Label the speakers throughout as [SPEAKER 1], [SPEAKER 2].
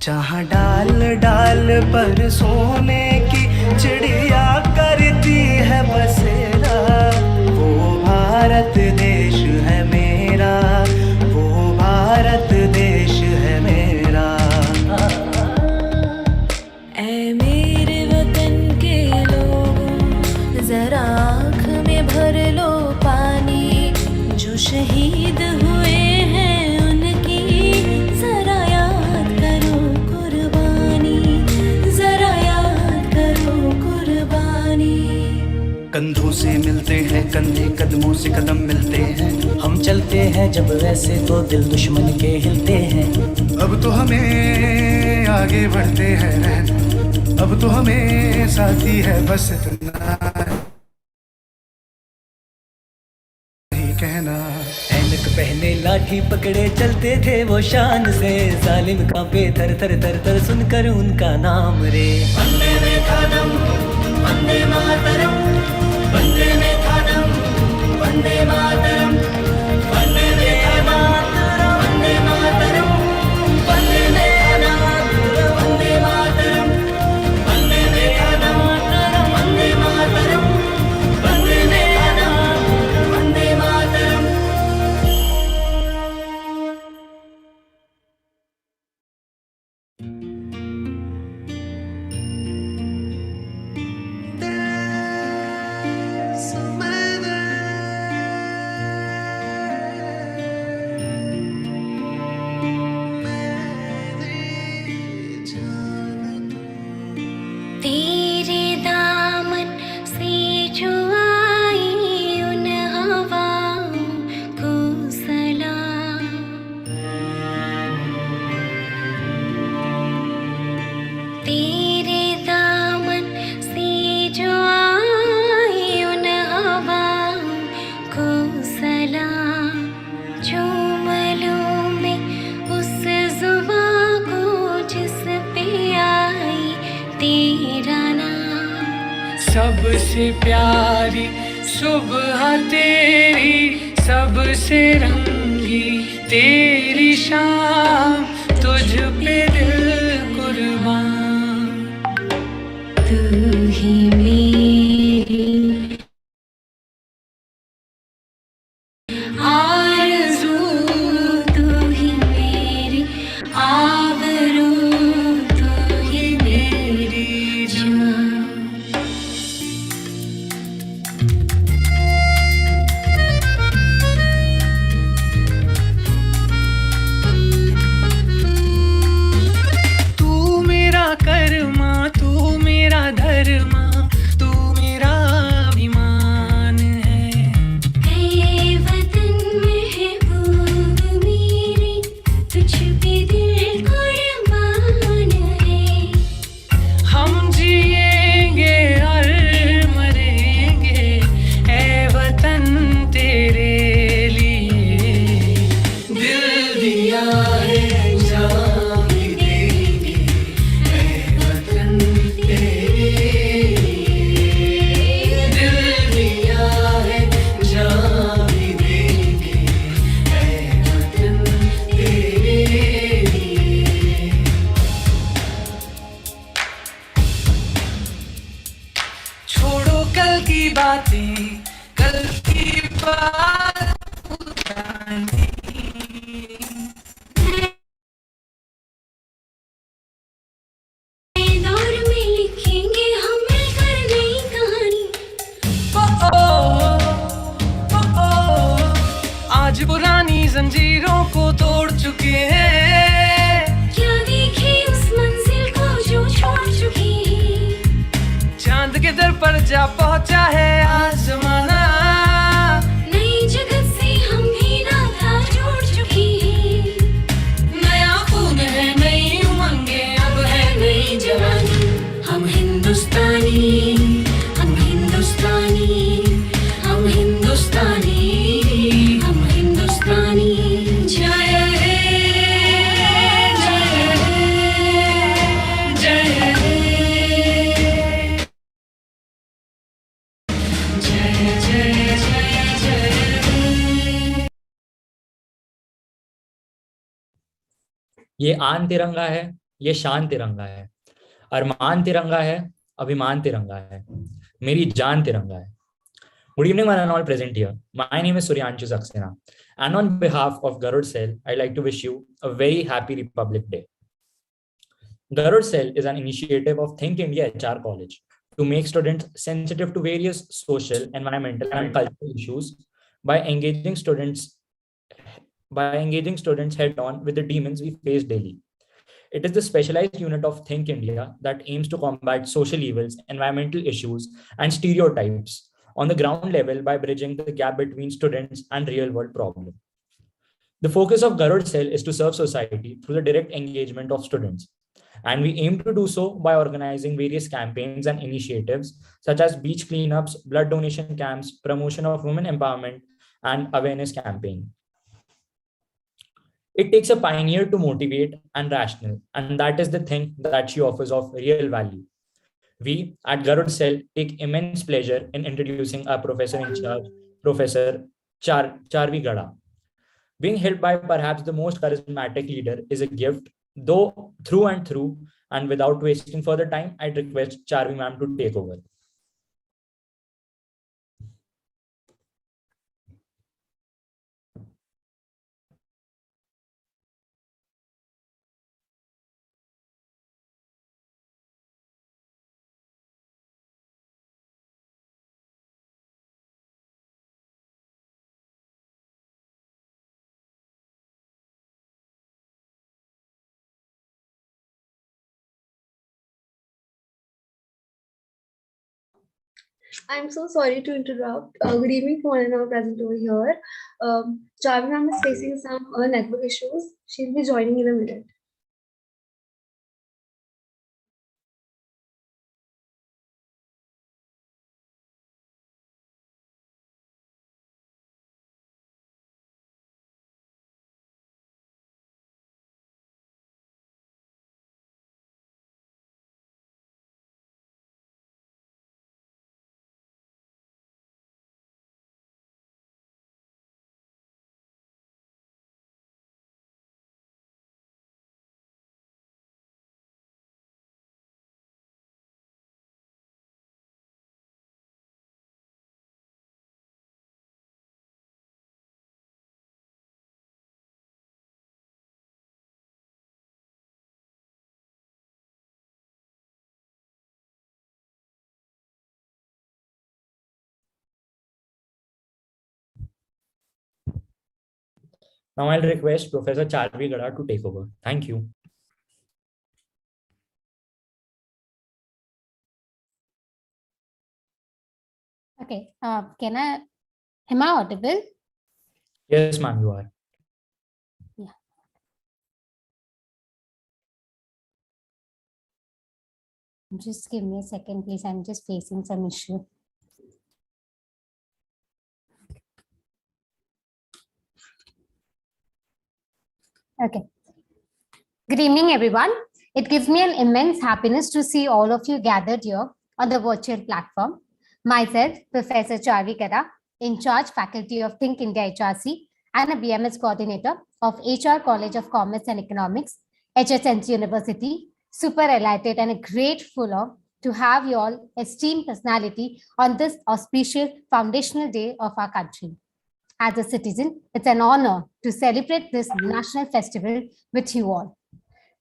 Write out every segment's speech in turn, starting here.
[SPEAKER 1] जहाँ डाल डाल पर सोने की चिड़िया करती है बसेरा, वो भारत देश है मेरा, वो भारत देश है मेरा।
[SPEAKER 2] ऐ मेरे वतन के लोगों, जरा आँख में भर लो पानी, जो शहीद हुए हैं उनकी जरा याद करो कुर्बानी, जरा याद करो कुर्बानी।
[SPEAKER 1] कंधों से मिलते हैं कंधे, कदमों से कदम मिलते हैं,
[SPEAKER 3] हम चलते हैं जब वैसे तो दिल दुश्मन के हिलते हैं।
[SPEAKER 4] अब तो हमें आगे बढ़ते हैं रहना, अब तो हमें साथी है बस इतना ही कहना।
[SPEAKER 3] ऐनक पहने लाठी पकड़े चलते थे वो शान से, जालिम कांपे थर थर थर थर सुनकर उनका नाम रे।
[SPEAKER 1] वंदे मातरम, वंदे मातरम, वंदे मातरम, वंदे मातरम, वंदे मातरम, वंदे मातरम, वंदे मातरम, वंदे मातरम, वंदे मातरम, वंदे मातरम, वंदे मातरम, वंदे मातरम।
[SPEAKER 2] तेरे दामन से जो आई उन हवाओं को सलाम, तेरे दामन से जो आई उन हवाओं को सलाम, झूम लूं मैं उस जुबां को जिस पे आई तेरा नाम।
[SPEAKER 5] सबसे प्यारी सुबह तेरी, सबसे रंगी तेरी शाम, तुझ पे दिल कुर्बान।
[SPEAKER 2] तू ही मेरी आरज़ू, तू ही मेरी आबरू, तू ही मेरी जान।
[SPEAKER 5] तू मेरा कर्मा, तू मेरा धर्मा, तू मेरा अभिमान है।
[SPEAKER 2] ऐ वतन महबूब मेरे, तुझ पे दिल कुर्बान है।
[SPEAKER 5] हम जिएंगे और मरेंगे ऐ वतन तेरे लिए, दिल दिया है जान भी देंगे ऐ वतन तेरे लिए, दिल दिया है जान भी देंगे ऐ वतन तेरे लिए। छोड़ो कल की बातें, कल की बात पुरानी।
[SPEAKER 2] नए दौर में लिखेंगे हम मिलकर नई कहानी।
[SPEAKER 5] ओ ओ, ओ ओ, आज पुरानी जंजीरों को तोड़ चुके हैं,
[SPEAKER 2] क्या देखे उस मंजिल को जो छोड़ चुकी है।
[SPEAKER 5] चांद के दर पर जा पहुंचा है आसमाना,
[SPEAKER 2] नई जगत से हम भी नाता जोड़ चुकी है।
[SPEAKER 5] नया खून है नई उमंगे, अब है नई जवानी।
[SPEAKER 2] हम हिंदुस्तानी, हम हिंदुस्तानी, हम हिंदुस्तानी, हम हिंदुस्तानी। जय हे, जय हे, जय हे, जय जय जय जय।
[SPEAKER 6] ये आन तिरंगा है, ये शान तिरंगा है, अरमान तिरंगा है, अभिमान तिरंगा है, मेरी जान तिरंगा है। Good evening, one and all present here. My name is Suryanshu Saxena, and on behalf of Garud Cell, I'd like to wish you a very happy Republic Day. Garud Cell is an initiative of Think India HR College to make students sensitive to various social, environmental, and cultural issues by engaging students head on with the demons we face daily. It is the specialized unit of Think India that aims to combat social evils, environmental issues, and stereotypes on the ground level by bridging the gap between students and real world problems. The focus of Garud Cell is to serve society through the direct engagement of students. And we aim to do so by organizing various campaigns and initiatives such as beach cleanups, blood donation camps, promotion of women empowerment, and awareness campaign. It takes a pioneer to motivate and rational, and that is the thing that she offers of real value. We at Garud Cell take immense pleasure in introducing our professor in charge, Professor Charvi Gada. Being helped by perhaps the most charismatic leader is a gift, though through and through, and without wasting further time, I'd request Charvi ma'am to take over.
[SPEAKER 7] I'm so sorry to interrupt. Good evening to one and all present over here. Charvi ma'am is facing some network issues. She'll be joining in a minute.
[SPEAKER 6] Now I'll request Professor Charvi Gada to take over. Thank you.
[SPEAKER 8] Okay, am I audible?
[SPEAKER 6] Yes, ma'am, you are.
[SPEAKER 8] Yeah. Just give me a second, please. I'm just facing some issue. Okay. Good evening, everyone. It gives me an immense happiness to see all of you gathered here on the virtual platform. Myself, Professor Charvi Gada, in charge faculty of Think India HRC and a BMS coordinator of HR College of Commerce and Economics, HSNC University, super elated and grateful to have you all esteemed personality on this auspicious foundational day of our country. As a citizen, it's an honor to celebrate this national festival with you all.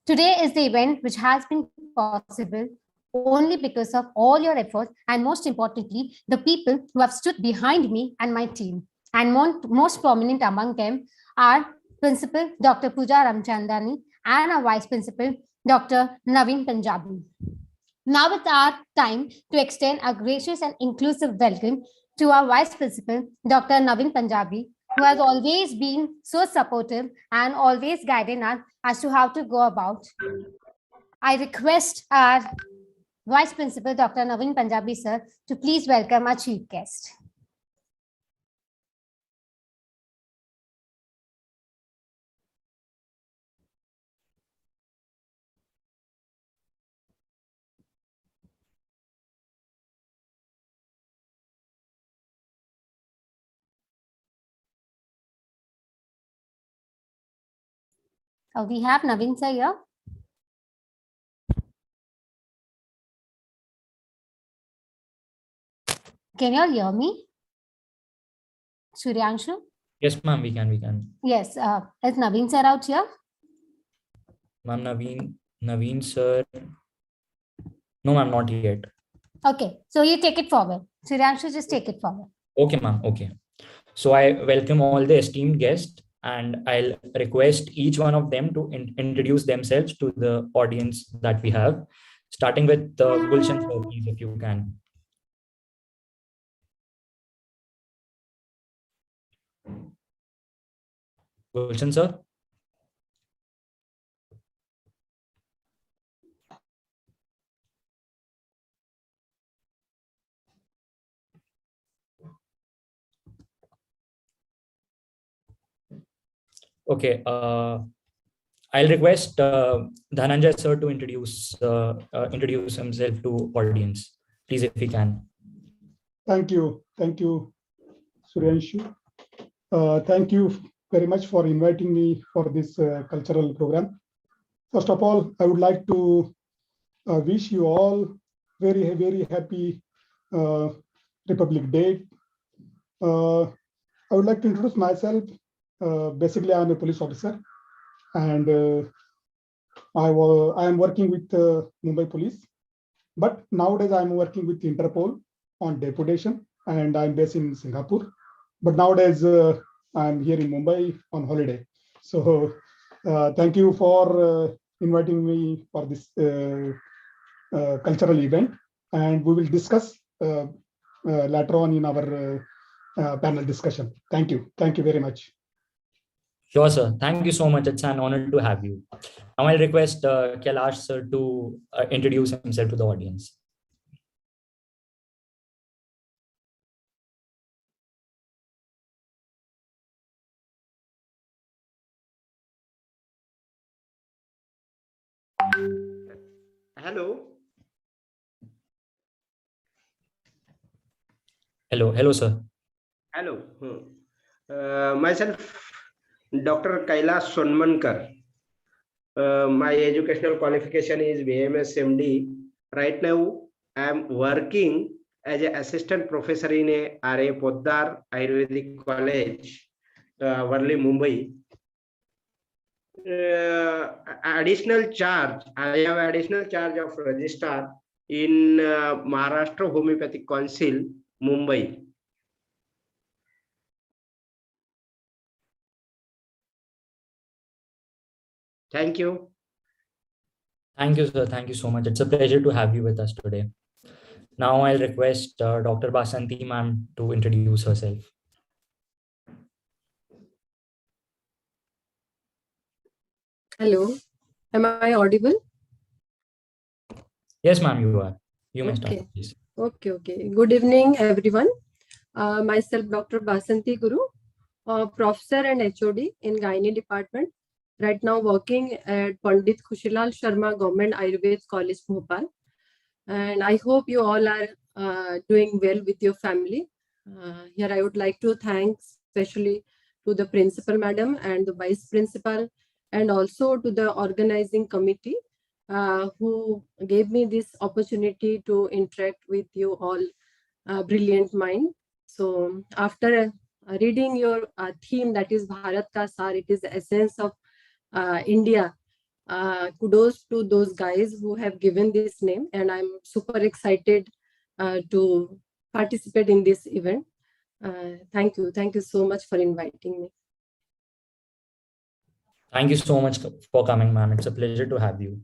[SPEAKER 8] Today is the event which has been possible only because of all your efforts and most importantly, the people who have stood behind me and my team. And most prominent among them are Principal Dr. Pooja Ramchandani and our Vice Principal Dr. Naveen Punjabi. Now it's our time to extend a gracious and inclusive welcome to our Vice Principal, Dr. Naveen Punjabi, who has always been so supportive and always guiding us as to how to go about. I request our Vice Principal Dr. Naveen Punjabi sir to please welcome our chief guest. We have Naveen sir here. Can you all hear me? Suryanshu?
[SPEAKER 6] Yes, ma'am, we can.
[SPEAKER 8] Yes, is Naveen sir out here?
[SPEAKER 6] Ma'am, Naveen sir. No, ma'am, not yet.
[SPEAKER 8] Okay, so you take it forward. Suryanshu, just take it forward.
[SPEAKER 6] Okay, ma'am. Okay. So I welcome all the esteemed guests, and I'll request each one of them to introduce themselves to the audience that we have, starting with Gulshan sir, please, if you can. Gulshan sir. Okay. I'll request Dhananjay sir to introduce himself to audience, please, if he can.
[SPEAKER 9] Thank you, Suryanshu. Thank you very much for inviting me for this cultural program. First of all, I would like to wish you all very, very happy Republic Day. I would like to introduce myself. Basically, I'm a police officer, and I am working with Mumbai Police. But nowadays, I'm working with Interpol on deputation, and I'm based in Singapore. But nowadays, I'm here in Mumbai on holiday. So thank you for inviting me for this cultural event, and we will discuss later on in our panel discussion. Thank you very much.
[SPEAKER 6] Sure, sir. Thank you so much. It's an honor to have you. Now I'll request Kailash sir to introduce himself to the audience.
[SPEAKER 10] Hello.
[SPEAKER 6] Hello, sir.
[SPEAKER 10] Hello. Myself, Dr. Kailash Sonmankar. My educational qualification is BMS MD. Right now, I am working as an assistant professor in a R.A. Poddar Ayurvedic College, Worli, Mumbai. Additional charge, I have additional charge of registrar in Maharashtra Homeopathic Council, Mumbai. Thank you.
[SPEAKER 6] Thank you, sir. Thank you so much. It's a pleasure to have you with us today. Now I'll request Dr. Basanti ma'am to introduce herself.
[SPEAKER 11] Hello, am I audible?
[SPEAKER 6] Yes, ma'am, you are. You may
[SPEAKER 11] Okay.
[SPEAKER 6] start, please.
[SPEAKER 11] Okay. Good evening, everyone. Myself, Dr. Basanti Guru, professor and HOD in Gynae department. Right now working at Pandit Khushilal Sharma Government Ayurved College, Bhopal. And I hope you all are doing well with your family. Here I would like to thank especially to the principal madam and the vice principal, and also to the organizing committee who gave me this opportunity to interact with you all brilliant mind. So after reading your theme, that is Bharat Ka Sar, it is the essence of India. Kudos to those guys who have given this name, and I'm super excited to participate in this event. Thank you so much for inviting me.
[SPEAKER 6] Thank you so much for coming, ma'am. It's a pleasure to have you.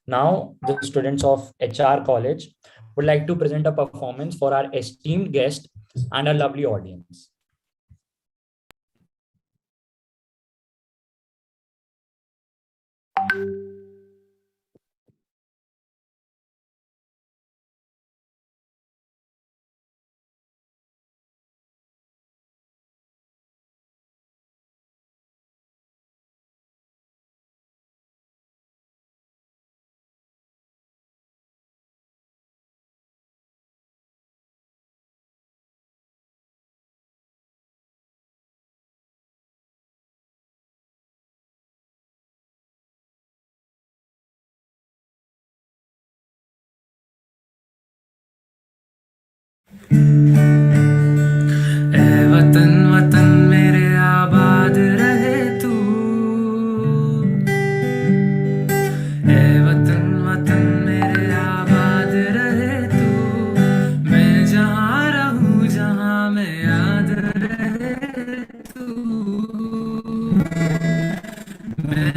[SPEAKER 6] Now, the students of HR College would like to present a performance for our esteemed guest and our lovely audience.
[SPEAKER 5] ए वतन वतन मेरे आबाद रहे तू, ए वतन वतन मेरे आबाद रहे तू, मैं जहाँ रहूँ जहाँ मैं याद रहे तू, मैं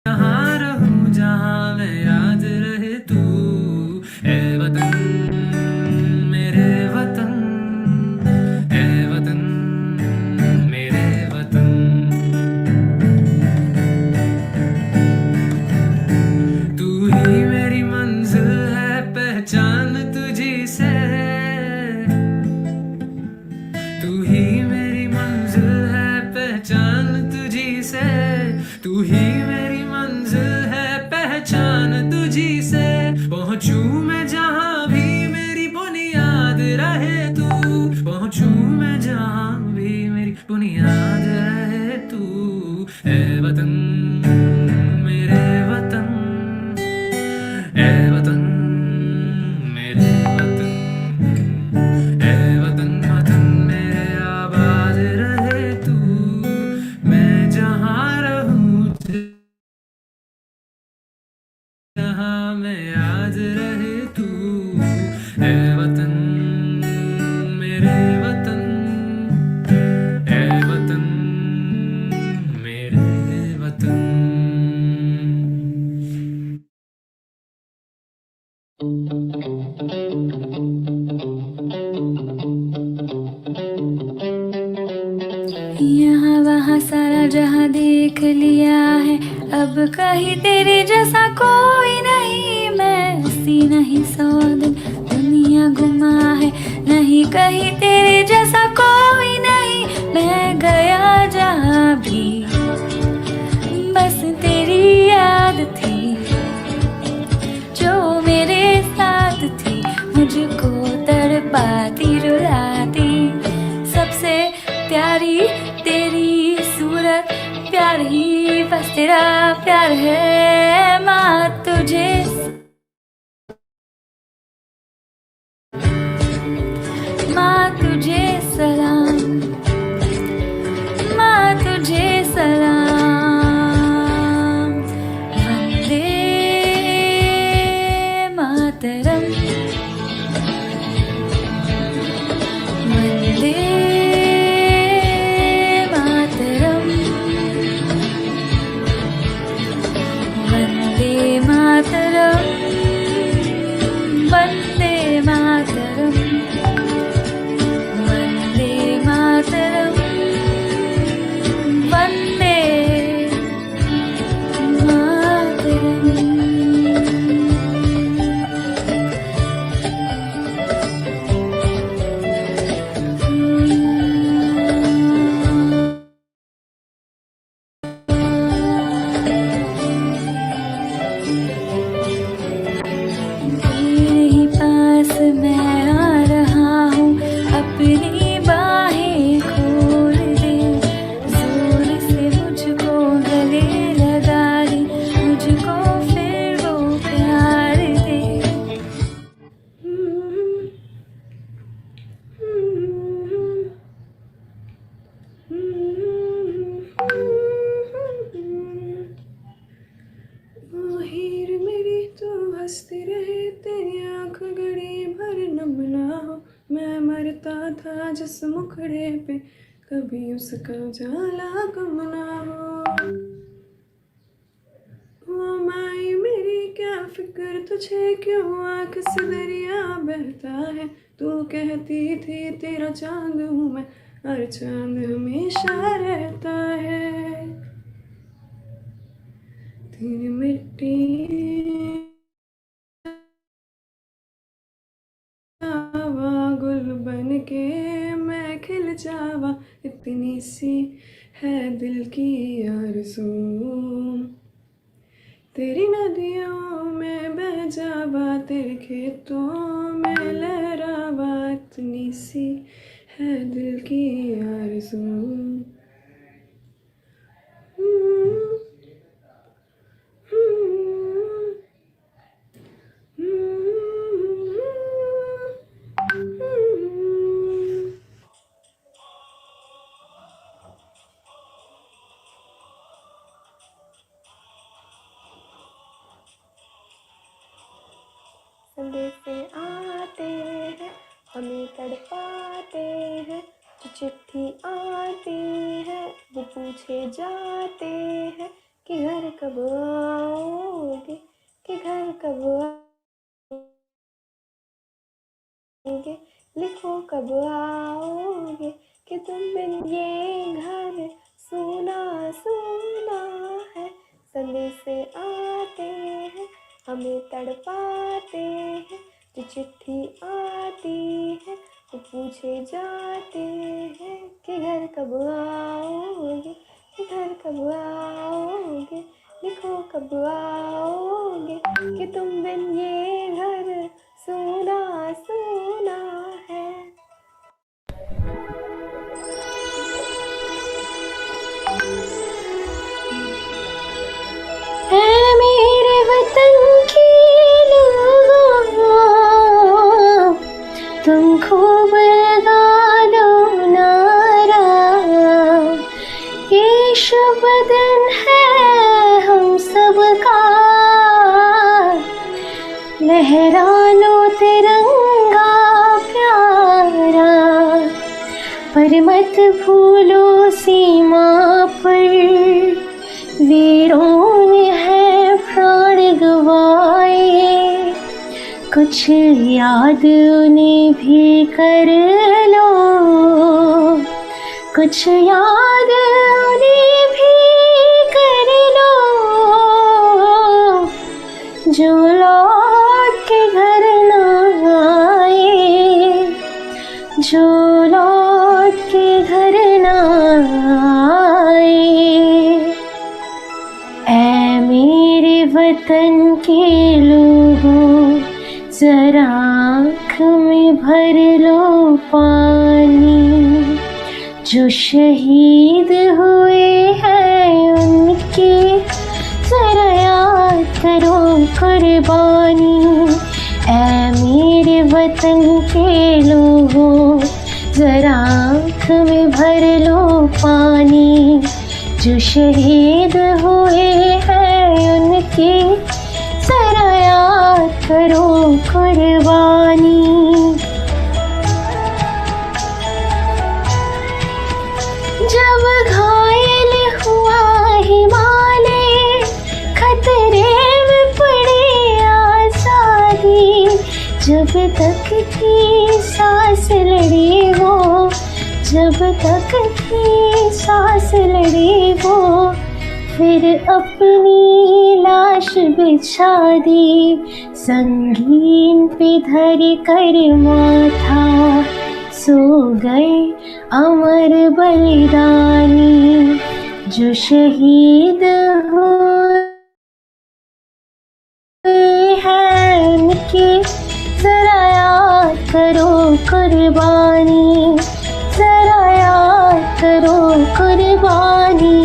[SPEAKER 5] जहाँ रहूँ जहाँ मैं याद रहे तू, ए वतन मेरे वतन, ए वतन मेरे वतन। तू ही मेरी मंजिल है पहचान तुझी से, तू ही मेरी मंजिल है पहचान तुझी से, तू ही मेरी मंजिल है पहचान तुझी से, पहुंचूं मैं जहां भी मेरी बुनियाद रहे तू, पहुंचूं मैं जहां भी मेरी बुनियाद रहे तू, ए वतन मेरे वतन, ए वतन मेरे वतन, ए वतन वतन मेरे आबाद रहे तू, मैं जहाँ रहूँ जहाँ मैं याद रहे तू, ए वतन मेरे वतन, ए वतन मेरे वतन।
[SPEAKER 2] यहाँ वहाँ सारा जहाँ देख लिया है, अब कहीं तेरे जैसा कोई नहीं, मैं हंसी नहीं 100 दिन दुनिया घुमा है, नहीं कहीं तेरे जैसा कोई नहीं, मैं गया जहाँ भी बस तेरी याद थी, जो मेरे साथ थी, मुझको तड़पाती रुलाती, सबसे प्यारी तेरी सूरत, प्यार ही बस तेरा प्यार है, माँ तुझे माँ तुझे सलाम, माँ तुझे सलाम, वंदे मातरम, वंदे मातरम, वंदे मातरम, वंदे मातरम, वंदे मातरम, वंदे तेरे ही पास मैं आ रहा हूँ, अपनी बाहें खोल दे, जोर से मुझको गले लगा दे, मुझको फिर वो प्यार दे।
[SPEAKER 11] ओ हीर मेरी तू हंसती रहे, तेरी आंख घड़ी भर नम ना हो, मैं मरता था जिस मुखड़े पे, कभी उसका जाला कम ना हो। ओ माई मेरी क्या फिक्र तुझे, क्यों आंख से दरिया बहता है, तू कहती थी तेरा चांद हूँ मैं, हर चांद हमेशा रहता है, तेरी मिट्टी जावा, गुल बन के मैं खिल जावा, इतनी सी है दिल की आरज़ू, तेरी नदियों में बह जावा, तेरे खेतों में लहरावा, इतनी सी है दिल की आरज़ू।
[SPEAKER 2] संदेशे आते हैं हमें तड़पाते हैं, जो चिट्ठी आती है वो पूछे जाते हैं कि घर कब आओगे, कि घर कब आओगे, लिखो कब आओगे, कि तुम बिन ये घर सूना सूना है। संदेशे आते हैं हमें तड़पाते हैं, जो चिट्ठी आती है वो पूछे जाते हैं कि घर कब आओगे, कि घर कब आओगे, लिखो कब आओगे, कि तुम बिन ये घर सूना सूना है। है मेरे वतन के लोगों, तुम खूब लगा लो नारा, ये शुभ दिन है हम सबका, लहरा लो तिरंगा प्यारा, पर मत भूलो सीमा पर वीरों ने है प्राण गवाए, कुछ याद उन्हें भी कर लो, कुछ याद उन्हें भी कर लो, जो लौट के घर न आए, जो लौट के घर न आए। ऐ मेरे वतन के लोगों, जरा आँख में भर लो पानी, जो शहीद हुए हैं उनकी जरा याद करो कुर्बानी। ऐ मेरे वतन के लोगों, जरा आँख में भर लो पानी, जो शहीद हुए हैं उनकी जरा याद करो कुर्बानी। जब घायल हुआ हिमालय, खतरे में पड़ी आजादी, जब तक थी सांस लड़ी वो, जब तक थी सांस लड़ी वो, फिर अपनी लाश बिछा दी, संगीन पे धर कर माथा, सो गए अमर बलिदानी, जो शहीद हुए हैं उनकी जरा याद करो कुर्बानी, जरा याद करो कुर्बानी।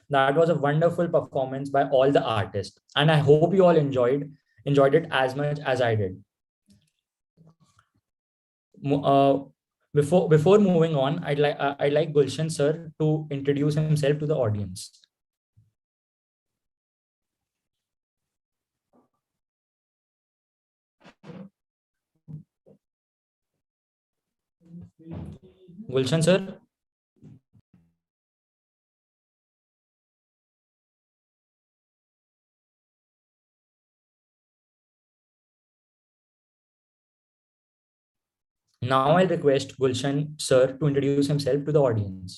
[SPEAKER 6] That was a wonderful performance by all the artists, and I hope you all enjoyed it as much as I did. Before moving on, I'd like Gulshan sir to introduce himself to the audience. Gulshan sir. Now I'll request Gulshan sir to introduce himself to the audience.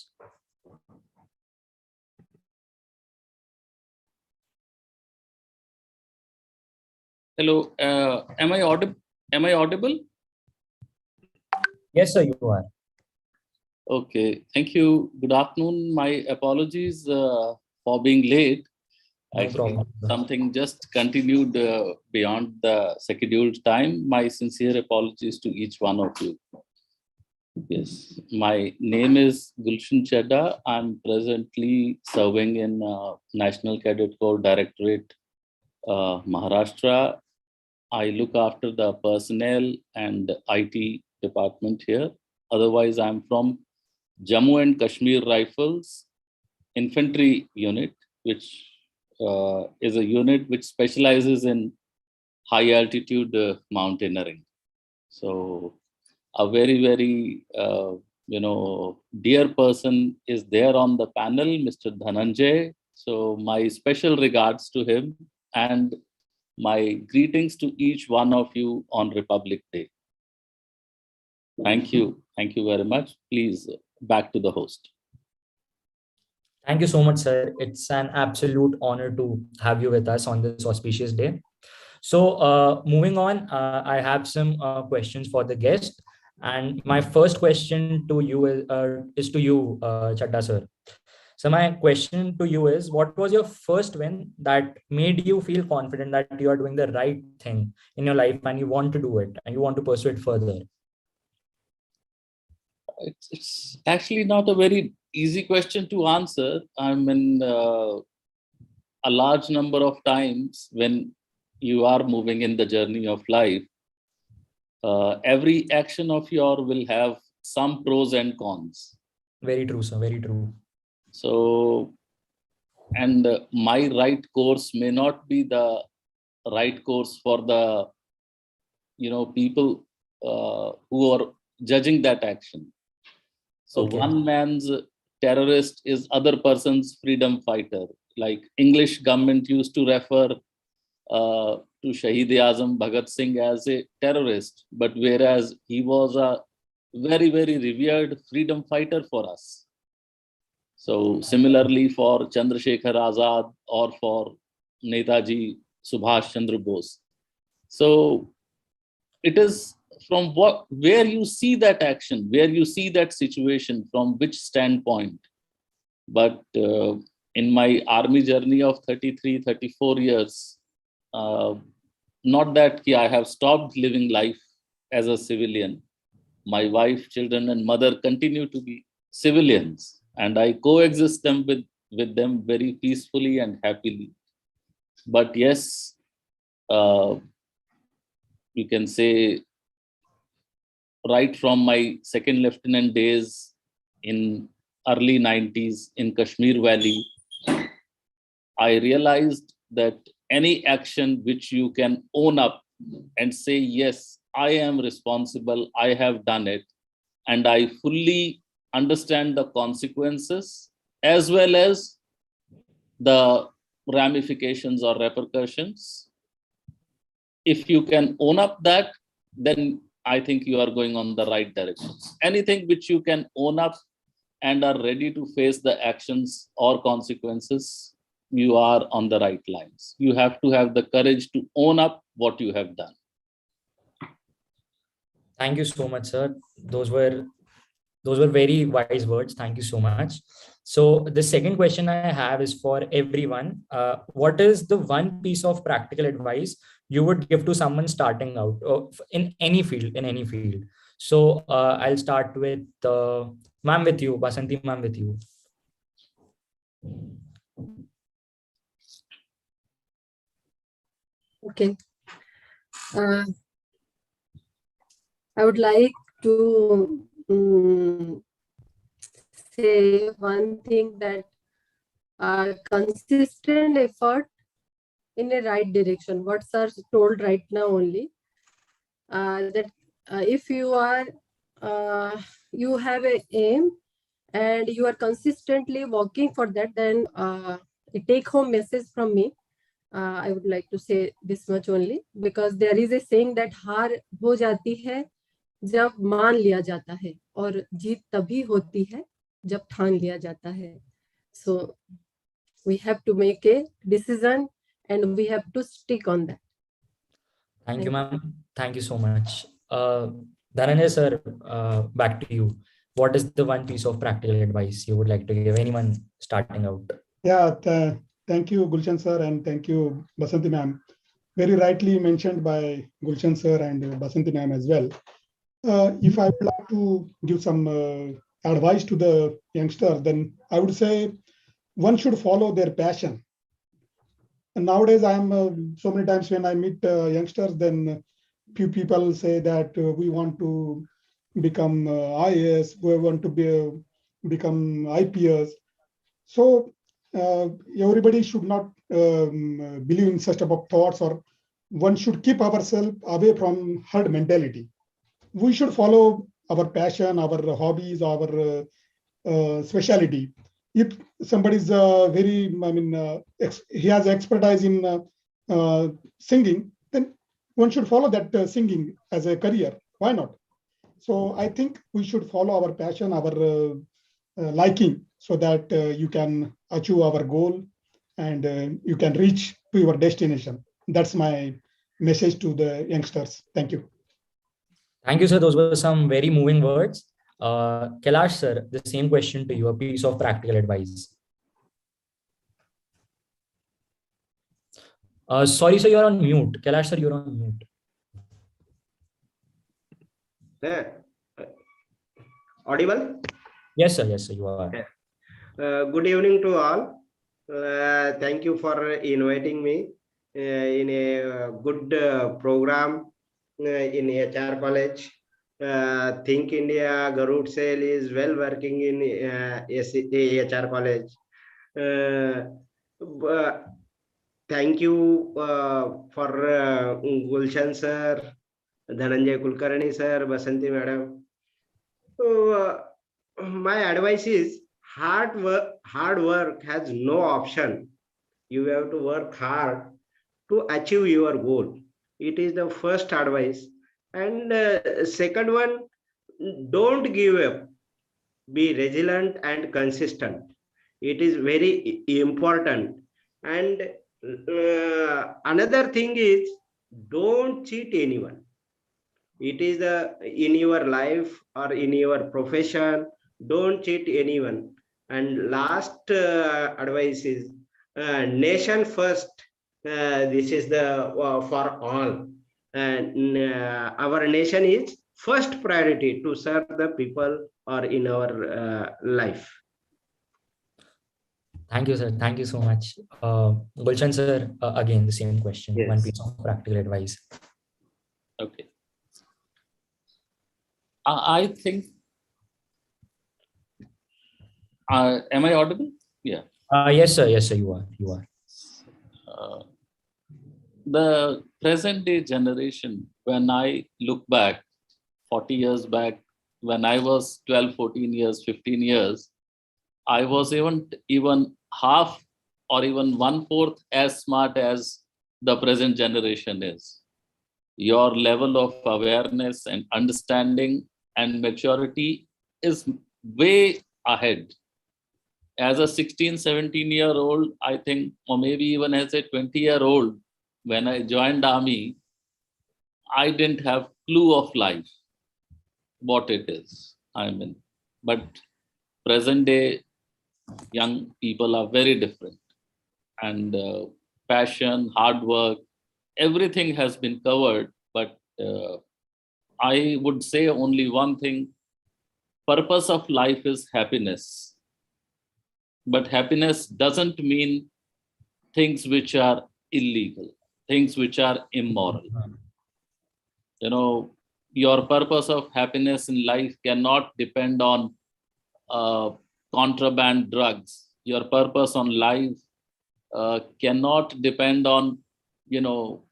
[SPEAKER 12] Hello, am I audible?
[SPEAKER 6] Yes, sir, you are.
[SPEAKER 12] Okay, thank you. Good afternoon. My apologies for being late.
[SPEAKER 6] No
[SPEAKER 12] Actually,
[SPEAKER 6] problem.
[SPEAKER 12] something just continued beyond the scheduled time. My sincere apologies to each one of you. Yes, my name is Gulshan Chadha. I'm presently serving in National Cadet Corps Directorate, Maharashtra. I look after the personnel and IT department here. Otherwise, I'm from Jammu and Kashmir Rifles Infantry Unit, which is a unit which specializes in high altitude mountaineering. So a very, very, dear person is there on the panel, Mr. Dhananjay. So my special regards to him and my greetings to each one of you on Republic Day. Thank you. Thank you very much. Please, back to the host.
[SPEAKER 6] Thank you so much, sir. It's an absolute honor to have you with us on this auspicious day. So moving on, I have some questions for the guest. And my first question to you is to you, Chadha sir. So my question to you is, what was your first win that made you feel confident that you are doing the right thing in your life and you want to do it and you want to pursue it further?
[SPEAKER 12] It's actually not a very easy question to answer. I mean, a large number of times when you are moving in the journey of life, every action of yours will have some pros and cons.
[SPEAKER 6] Very true, sir. Very true.
[SPEAKER 12] So, and my right course may not be the right course for the, people who are judging that action. So
[SPEAKER 6] Okay.
[SPEAKER 12] one man's terrorist is other person's freedom fighter. Like English government used to refer to Shahid-e-Azam Bhagat Singh as a terrorist, but whereas he was a very, very revered freedom fighter for us. So similarly for Chandrasekhar Azad or for Netaji Subhash Chandra Bose. So it is from where you see that action, where you see that situation, from which standpoint. But in my army journey of 33, 34 years, not that I have stopped living life as a civilian. My wife, children, and mother continue to be civilians, and I coexist with them very peacefully and happily. But yes, you can say right from my second lieutenant days in early 90s in Kashmir Valley, I realized that any action which you can own up and say, yes, I am responsible, I have done it, and I fully understand the consequences as well as the ramifications or repercussions. If you can own up that, then I think you are going on the right direction. Anything which you can own up and are ready to face the actions or consequences, you are on the right lines. You have to have the courage to own up what you have done.
[SPEAKER 6] Thank you so much, sir. Those were very wise words. Thank you so much. So the second question I have is for everyone. What is the one piece of practical advice you would give to someone starting out in any field? So I'll start with ma'am, with you, Basanti ma'am, with you.
[SPEAKER 11] Okay. I would like to say one thing, that consistent effort in a right direction. What sir told right now only, that if you are you have an aim and you are consistently working for that, then a take-home message from me, I would like to say this much only, because there is a saying that हार हो जाती है जब मान लिया जाता है और जीत तभी होती है जब ठान लिया जाता है. So we have to make a decision and we have to stick on that.
[SPEAKER 6] Thank you, ma'am. Thank you so much. Dhananjay sir, back to you. what is the one piece of practical advice you would like to give anyone starting out?
[SPEAKER 9] Yeah, thank you, Gulshan sir, and thank you, Basanti ma'am. Very rightly mentioned by Gulshan sir and Basanti ma'am as well. If I would like to give some advice to the youngsters, then I would say one should follow their passion. And nowadays, I am so many times when I meet youngsters, then few people say that we want to become IAS, we want to become IPS. So everybody should not believe in such type of thoughts, or one should keep ourselves away from herd mentality. We should follow our passion, our hobbies, our specialty. If somebody is he has expertise in singing, then one should follow that singing as a career. Why not? So I think we should follow our passion, our liking, so that you can achieve our goal and you can reach to your destination. That's my message to the youngsters. Thank you.
[SPEAKER 6] Thank you, sir. Those were some very moving words. Kailash, sir, the same question to you, a piece of practical advice. Sorry, sir, you're on mute. Kailash, sir, you're on mute.
[SPEAKER 10] Audible?
[SPEAKER 6] Yes, sir, you are.
[SPEAKER 10] Good evening to all. Thank you for inviting me in a good program in HR college. Think India Garud Sale is well working in HR college. Thank you for Gulshan sir, Dhananjay Kulkarni sir, Basanti madam. My advice is hard work has no option. You have to work hard to achieve your goal. It is the first advice. And second one, don't give up. Be resilient and consistent. It is very important. And another thing is, don't cheat anyone. It is in your life or in your profession, don't cheat anyone. And last advice is nation first. This is the for all. And our nation is first priority to serve the people or in our life.
[SPEAKER 6] Thank you, sir. Thank you so much. Gulshan sir, again, the same question.
[SPEAKER 12] Yes.
[SPEAKER 6] One piece of practical advice.
[SPEAKER 12] Okay. I think, am I audible? Yeah.
[SPEAKER 6] Yes, sir, you are.
[SPEAKER 12] The present day generation, when I look back 40 years back, when I was 12, 14 years, 15 years, I was even half or even 1/4 as smart as the present generation is. Your level of awareness and understanding and maturity is way ahead. As a 16, 17-year-old, I think, or maybe even as a 20-year-old, when I joined army, I didn't have clue of life, what it is. But present day young people are very different, and passion, hard work, everything has been covered. But I would say only one thing: purpose of life is happiness. But happiness doesn't mean things which are illegal, things which are immoral. Your purpose of happiness in life cannot depend on contraband drugs. Your purpose on life cannot depend on,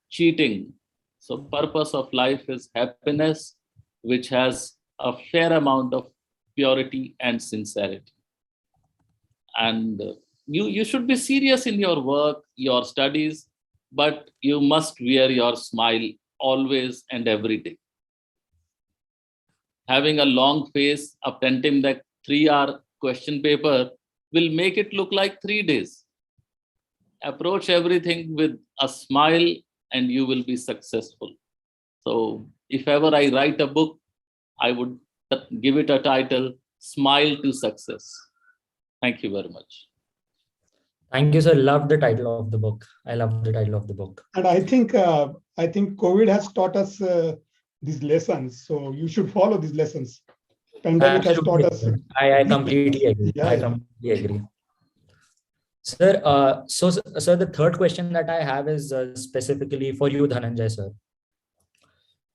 [SPEAKER 12] cheating. So purpose of life is happiness, which has a fair amount of purity and sincerity. And you should be serious in your work, your studies, but you must wear your smile always and every day. Having a long face, attempting that 3-hour question paper will make it look like 3 days. Approach everything with a smile and you will be successful. So if ever I write a book, I would give it a title, smile to success. Thank you very much.
[SPEAKER 6] Thank you, sir. Love the title of the book. I love the title of the book.
[SPEAKER 9] And I think COVID has taught us these lessons. So you should follow these lessons. Pandemic has taught us.
[SPEAKER 6] I completely agree.
[SPEAKER 9] Yeah,
[SPEAKER 6] I completely agree. Sir, sir, the third question that I have is specifically for you, Dhananjay, sir.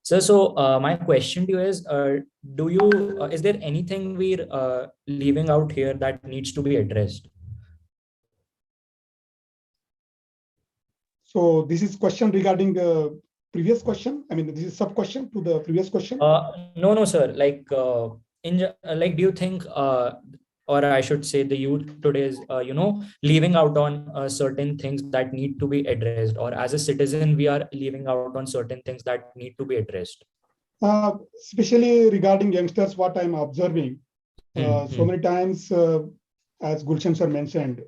[SPEAKER 6] Sir, so my question to you is, is there anything we're leaving out here that needs to be addressed?
[SPEAKER 9] So this is question regarding the previous question. I mean, this is sub question to the previous question.
[SPEAKER 6] No, sir. Like, do you think, or I should say, the youth today is, leaving out on certain things that need to be addressed, or as a citizen, we are leaving out on certain things that need to be addressed?
[SPEAKER 9] Especially regarding youngsters, what I'm observing, so many times, as Gulshan sir mentioned,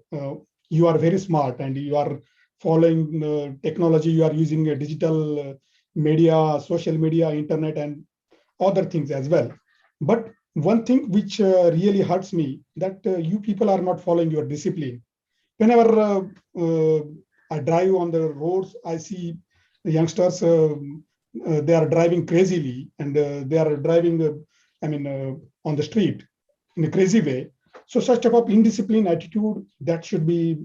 [SPEAKER 9] you are very smart and you are following technology, you are using digital media, social media, internet, and other things as well. But one thing which really hurts me, that you people are not following your discipline. Whenever I drive on the roads, I see the youngsters, they are driving crazily, and they are driving, on the street in a crazy way. So such type of indisciplined attitude, that should be,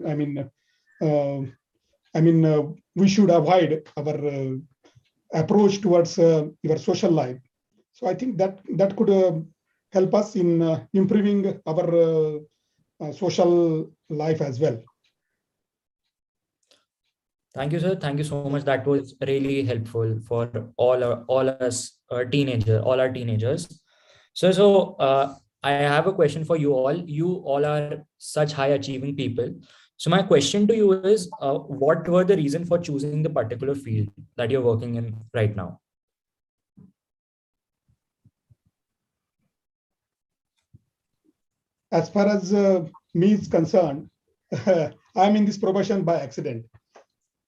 [SPEAKER 9] we should avoid our approach towards your social life. So I think that could help us in improving our social life as well.
[SPEAKER 6] Thank you, sir. Thank you so much. That was really helpful for all our teenagers. So I have a question for you all. You all are such high achieving people. So my question to you is, what were the reason for choosing the particular field that you're working in right now?
[SPEAKER 9] As far as me is concerned, I'm in this profession by accident.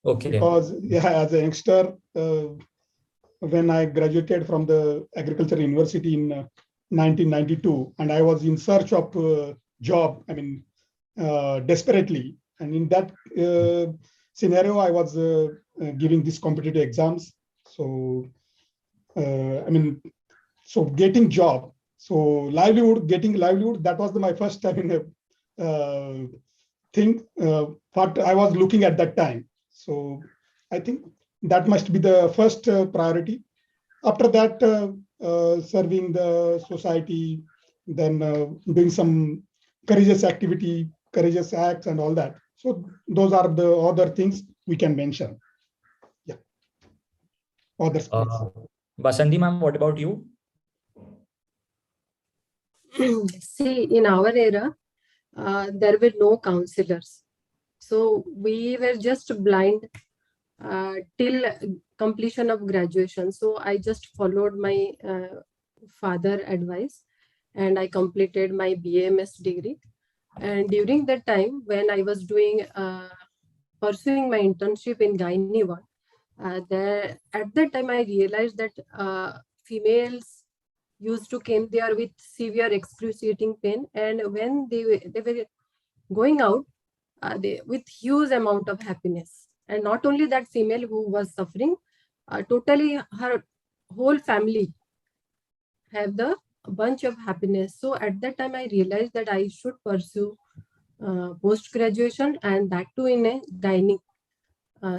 [SPEAKER 6] Okay.
[SPEAKER 9] Because as a youngster, when I graduated from the Agriculture University in 1992, and I was in search of job, desperately. And in that scenario, I was giving these competitive exams. So, so getting job, so getting livelihood, that was my first time thing, what I was looking at that time. So I think that must be the first priority. After that, serving the society, then doing some courageous activity, courageous acts and all that. So those are the other things we can mention. Yeah. Others,
[SPEAKER 6] Basanti ma'am, what about you?
[SPEAKER 11] See, in our era, there were no counselors. So we were just blind till completion of graduation. So I just followed my father's advice and I completed my BAMS degree. And during that time, when I was pursuing my internship in Gynae Ward, at that time I realized that females used to came there with severe excruciating pain, and when they were going out, with huge amount of happiness. And not only that female who was suffering, totally her whole family have the bunch of happiness. So at that time, I realized that I should pursue post-graduation, and that too in a gynae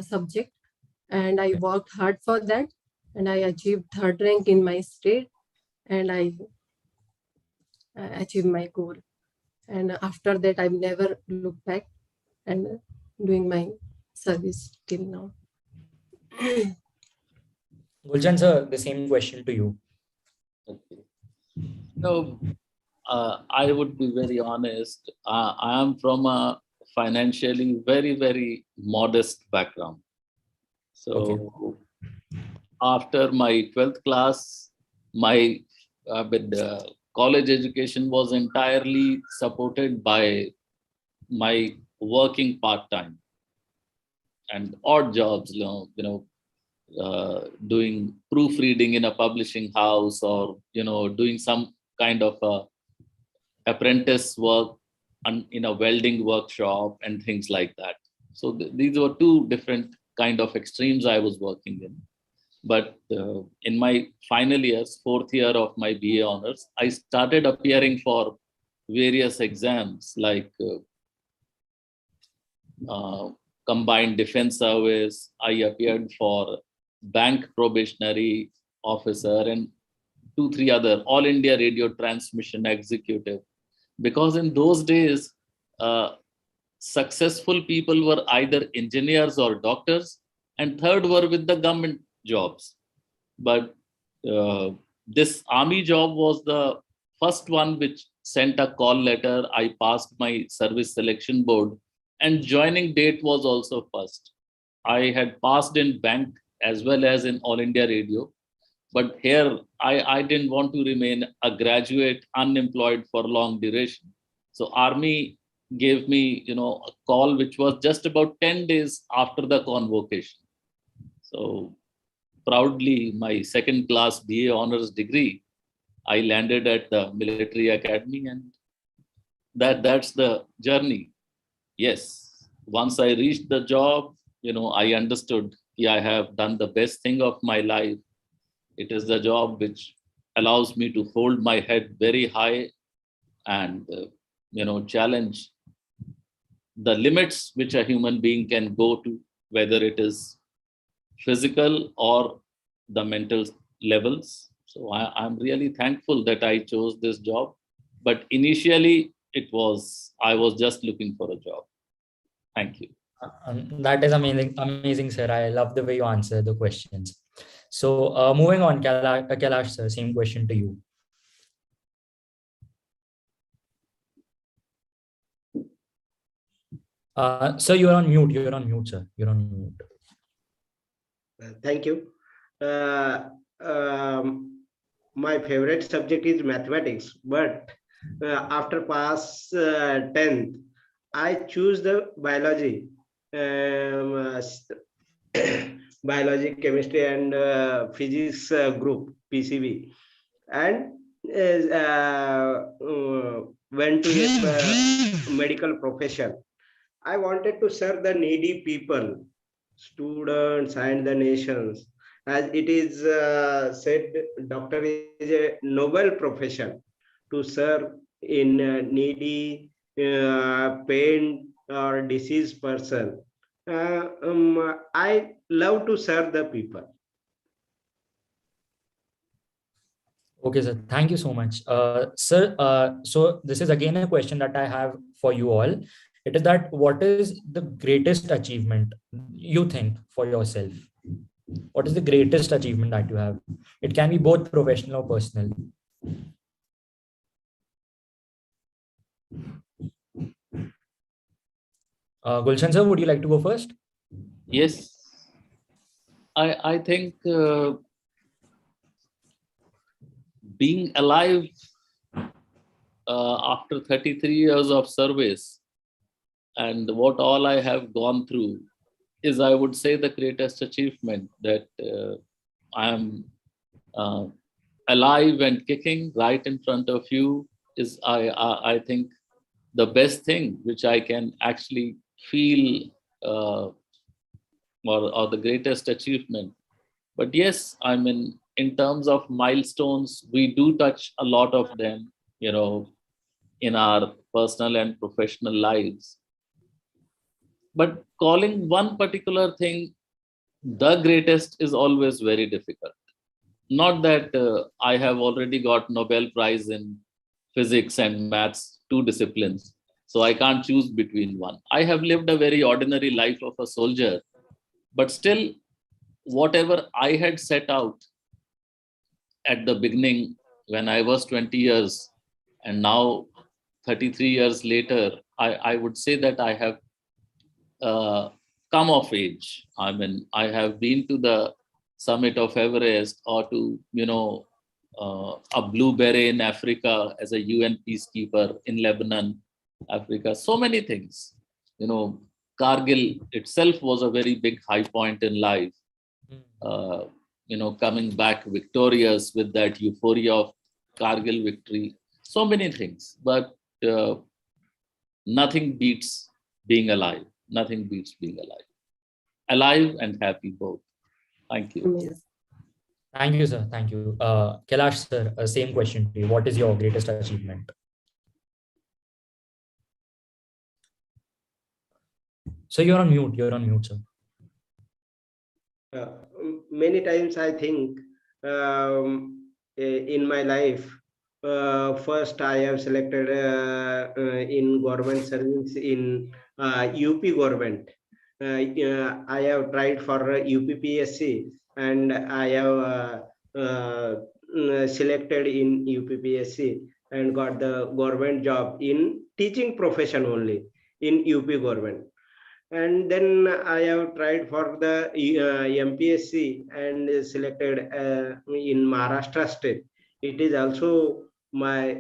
[SPEAKER 11] subject. And I worked hard for that, and I achieved 3rd rank in my state, and I achieved my goal. And after that, I've never looked back and doing my service till now.
[SPEAKER 6] Gulshan sir, the same question to you.
[SPEAKER 12] Okay. No, I would be very honest. I am from a financially very, very modest background. So after my 12th class, my college education was entirely supported by my working part-time and odd jobs, doing proofreading in a publishing house, or doing some kind of apprentice work in a welding workshop and things like that. So these were two different kind of extremes I was working in. But in my final years, 4th year of my BA honors, I started appearing for various exams like Combined Defense Service. I appeared for Bank Probationary Officer and 2-3 other, All India Radio Transmission Executive. Because in those days, successful people were either engineers or doctors, and third were with the government jobs. But this army job was the first one which sent a call letter. I passed my service selection board, and joining date was also first. I had passed in bank as well as in All India Radio. But here, I didn't want to remain a graduate unemployed for long duration. So Army gave me, a call which was just about 10 days after the convocation. So proudly, my second class BA honors degree, I landed at the military academy, and that's the journey. Yes, once I reached the job, I understood, I have done the best thing of my life. It is the job which allows me to hold my head very high and, challenge the limits which a human being can go to, whether it is physical or the mental levels. So I'm really thankful that I chose this job. But initially, I was just looking for a job. Thank you.
[SPEAKER 6] That is amazing, sir. I love the way you answer the questions. So moving on, Kailash sir, same question to you. Sir, you're on mute. You're on mute, sir. You're on mute.
[SPEAKER 10] Thank you. My favorite subject is mathematics, but after pass 10th, I choose the biology. Biology, chemistry, and physics group, PCB, and went to a medical profession. I wanted to serve the needy people, students, and the nations. As it is said, doctor is a noble profession to serve in needy, pain, or diseased person. I love to serve the people.
[SPEAKER 6] Okay, sir. Thank you so much. Sir, so this is again a question that I have for you all. It is that what is the greatest achievement you think for yourself? What is the greatest achievement that you have? It can be both professional or personal. Gulshan sir, would you like to go first?
[SPEAKER 12] Yes. I think being alive after 33 years of service and what all I have gone through is, I would say, the greatest achievement, that I am alive and kicking right in front of you is, I think, the best thing which I can actually feel, or the greatest achievement. But yes, I mean, in terms of milestones, we do touch a lot of them, in our personal and professional lives. But calling one particular thing the greatest is always very difficult. Not that I have already got Nobel Prize in physics and maths, 2 disciplines, so I can't choose between one. I have lived a very ordinary life of a soldier, but still, whatever I had set out at the beginning when I was 20 years and now 33 years later, I would say that I have come of age. I mean, I have been to the summit of Everest, or to, a blue beret in Africa as a UN peacekeeper in Lebanon, Africa, so many things. Kargil itself was a very big high point in life. Coming back victorious with that euphoria of Kargil victory, so many things. But nothing beats being alive. Nothing beats being alive. Alive and happy both. Thank you.
[SPEAKER 11] Amazing.
[SPEAKER 6] Thank you, sir. Thank you. Kailash, sir, same question to you. What is your greatest achievement? So you're on mute. You're on mute, sir.
[SPEAKER 10] Many times I think in my life, first I have selected in government service in UP government. I have tried for UPPSC and I have selected in UPPSC and got the government job in teaching profession only in UP government. And then I have tried for the MPSC and selected in Maharashtra state. It is also my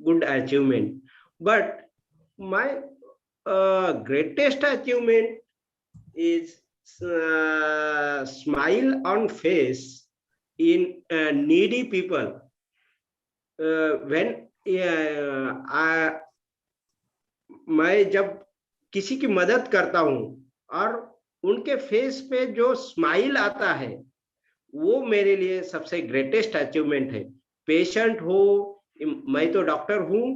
[SPEAKER 10] good achievement. But my greatest achievement is smile on face in needy people. When मैं जब किसी की मदद करता हूं और उनके face पे जो स्माइल आता है वो मेरे लिए सबसे ग्रेटेस्ट अचीवमेंट है. पेशेंट हो, मैं तो डॉक्टर हूं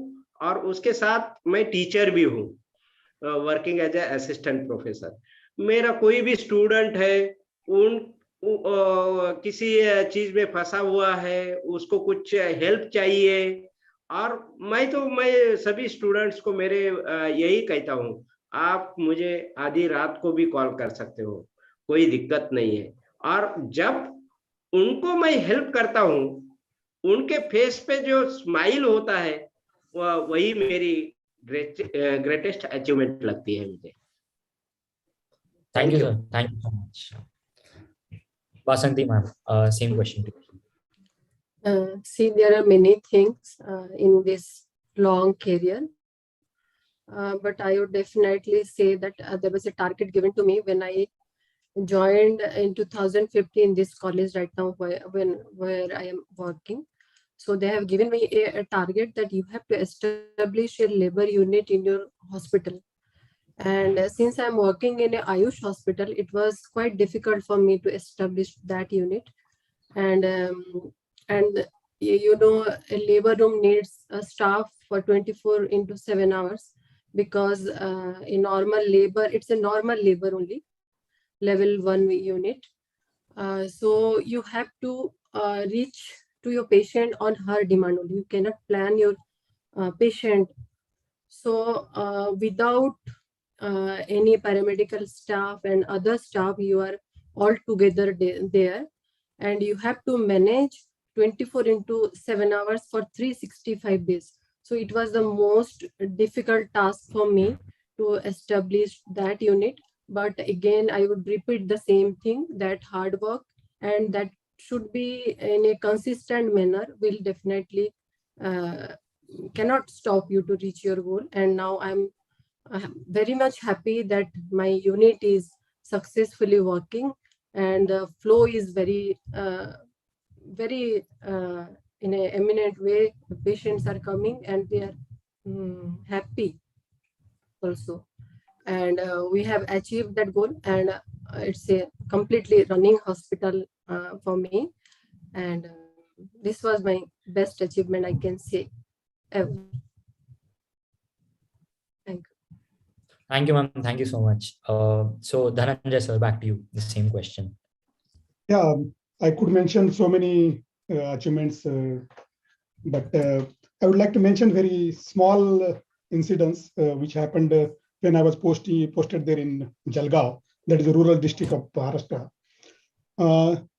[SPEAKER 10] और उसके साथ मैं टीचर भी हूं, working as a assistant professor. मेरा कोई भी स्टूडेंट है, किसी चीज में फंसा हुआ है, उसको कुछ हेल्प चाहिए, और मैं सभी स्टूडेंट्स को मेरे यही कहता हूं, आप मुझे आधी रात को भी कॉल कर सकते हो, कोई दिक्कत नहीं है. और जब उनको मैं हेल्प करता हूं, उनके फेस पे जो स्माइल होता है वही मेरी ग्रेटेस्ट अचीवमेंट लगती है मुझे.
[SPEAKER 6] Thank you, sir. Thank you so much. Vasanti ma'am, same question to you.
[SPEAKER 11] See, there are many things in this long career, but I would definitely say that there was a target given to me when I joined in 2015 this college right now where I am working. So they have given me a target that you have to establish a labor unit in your hospital. And since I'm working in a Ayush hospital, it was quite difficult for me to establish that unit. And you know, a labor room needs a staff for 24/7 hours, because in normal labor, it's a normal labor only, level 1 unit. So you have to reach to your patient on her demand only. You cannot plan your patient. So without any paramedical staff and other staff, you are all together there, and you have to manage 24/7 hours for 365 days. So it was the most difficult task for me to establish that unit. But again, I would repeat the same thing, that hard work and that should be in a consistent manner will definitely cannot stop you to reach your goal. And now I'm very much happy that my unit is successfully working, and the flow is very in an eminent way. The patients are coming and they are happy also, and we have achieved that goal, and it's a completely running hospital for me, and this was my best achievement, I can say, ever.
[SPEAKER 6] Thank you, ma'am. Thank you so much. So Dhananjay sir, back to you. The same question.
[SPEAKER 9] Yeah, I could mention so many achievements, but I would like to mention very small incidents which happened when I was posted there in Jalgaon, that is a rural district of Maharashtra.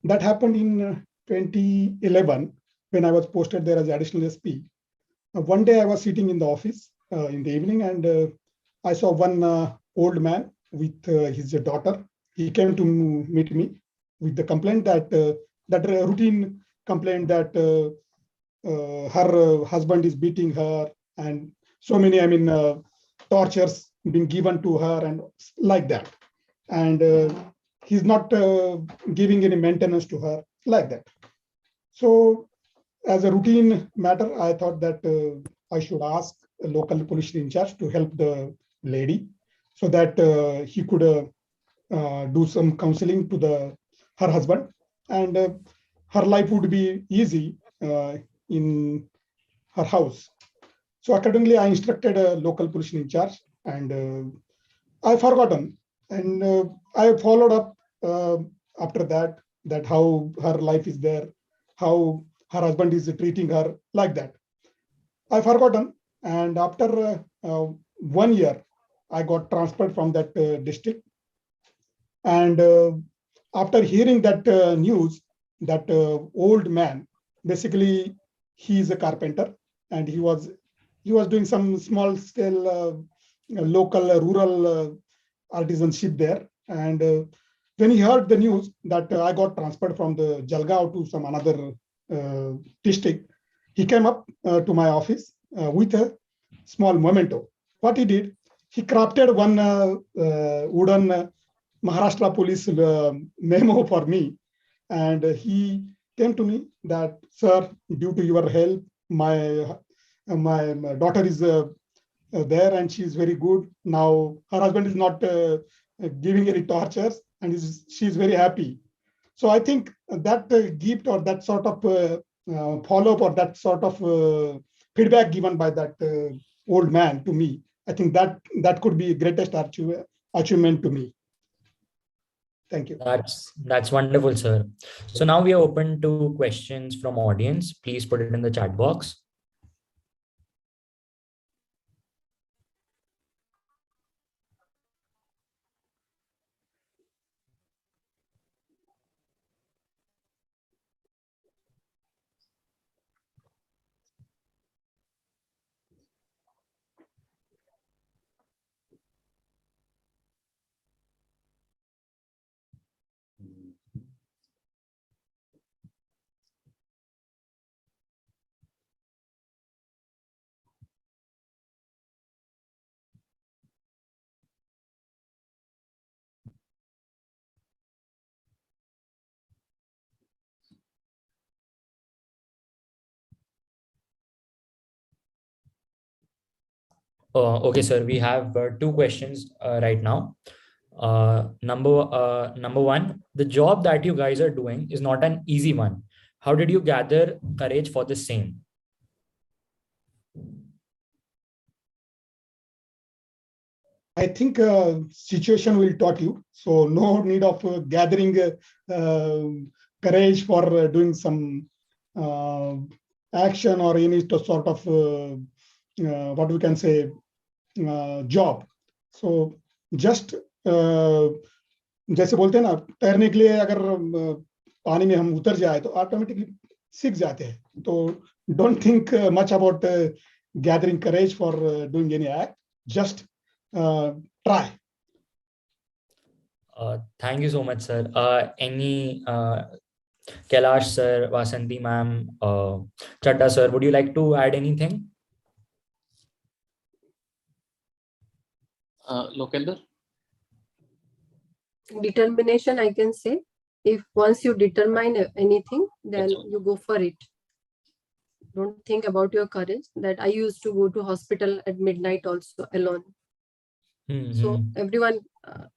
[SPEAKER 9] That happened in 2011 when I was posted there as additional SP. One day I was sitting in the office in the evening, and I saw one old man with his daughter. He came to meet me with the complaint that that routine complaint that her husband is beating her, and so many, tortures being given to her and like that. And he's not giving any maintenance to her like that. So as a routine matter, I thought that I should ask a local police in charge to help the lady so that he could do some counseling to her husband, and her life would be easy in her house. So accordingly, I instructed a local police in charge, and I forgotten, and I followed up after that how her life is there, how her husband is treating her, like that. I forgotten, and after 1 year, I got transferred from that district. And after hearing that news, that old man, basically he is a carpenter, and he was doing some small scale local rural artisanship there. And when he heard the news that I got transferred from the Jalgaon to some another district, he came up to my office with a small memento. What he did, he crafted one wooden Maharashtra police memo for me, and he came to me that, sir, due to your help, my daughter is there, and she is very good. Now her husband is not giving any tortures, and she is very happy. So I think that gift, or that sort of follow-up, or that sort of feedback given by that old man to me, I think that could be greatest achievement to me. Thank you.
[SPEAKER 6] That's wonderful, sir. So now we are open to questions from audience. Please put it in the chat box. Okay, sir, we have two questions right now. Number one, the job that you guys are doing is not an easy one. How did you gather courage for the same?
[SPEAKER 9] I think situation will taught you. So no need of gathering courage for doing some action or any sort of what we can say job. So just जैसे बोलते हैं ना, तैरने के लिए अगर पानी में हम उतर जाए तो ऑटोमेटिकली सीख जाते हैं. तो don't think much about gathering courage for doing any act. Just try.
[SPEAKER 6] Thank you so much, sir. Any Kailash sir, Vasanti ma'am, Chadda sir, would you like to add anything?
[SPEAKER 12] Lokender?
[SPEAKER 11] Determination, I can say. If once you determine anything, then you go for it. Don't think about your courage. That I used to go to hospital at midnight also alone. So everyone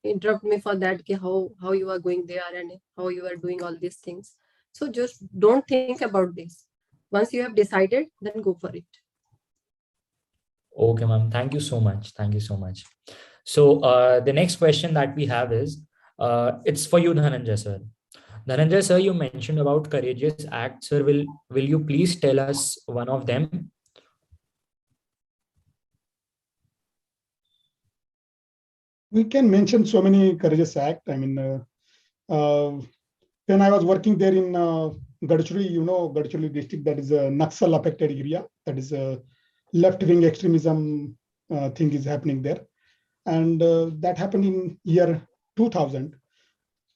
[SPEAKER 11] interrupt me for that, how you are going there and how you are doing all these things. So just don't think about this. Once you have decided, then go for it.
[SPEAKER 6] Okay, ma'am. Thank you so much. Thank you so much. So the next question that we have is, it's for you, Dhananjay sir. Dhananjay sir, you mentioned about courageous acts. Sir, will you please tell us one of them?
[SPEAKER 9] We can mention so many courageous acts. I mean, when I was working there in Gadchiroli, Gadchiroli district, that is a Naxal affected area. That is a left-wing extremism thing is happening there. And that happened in year 2000.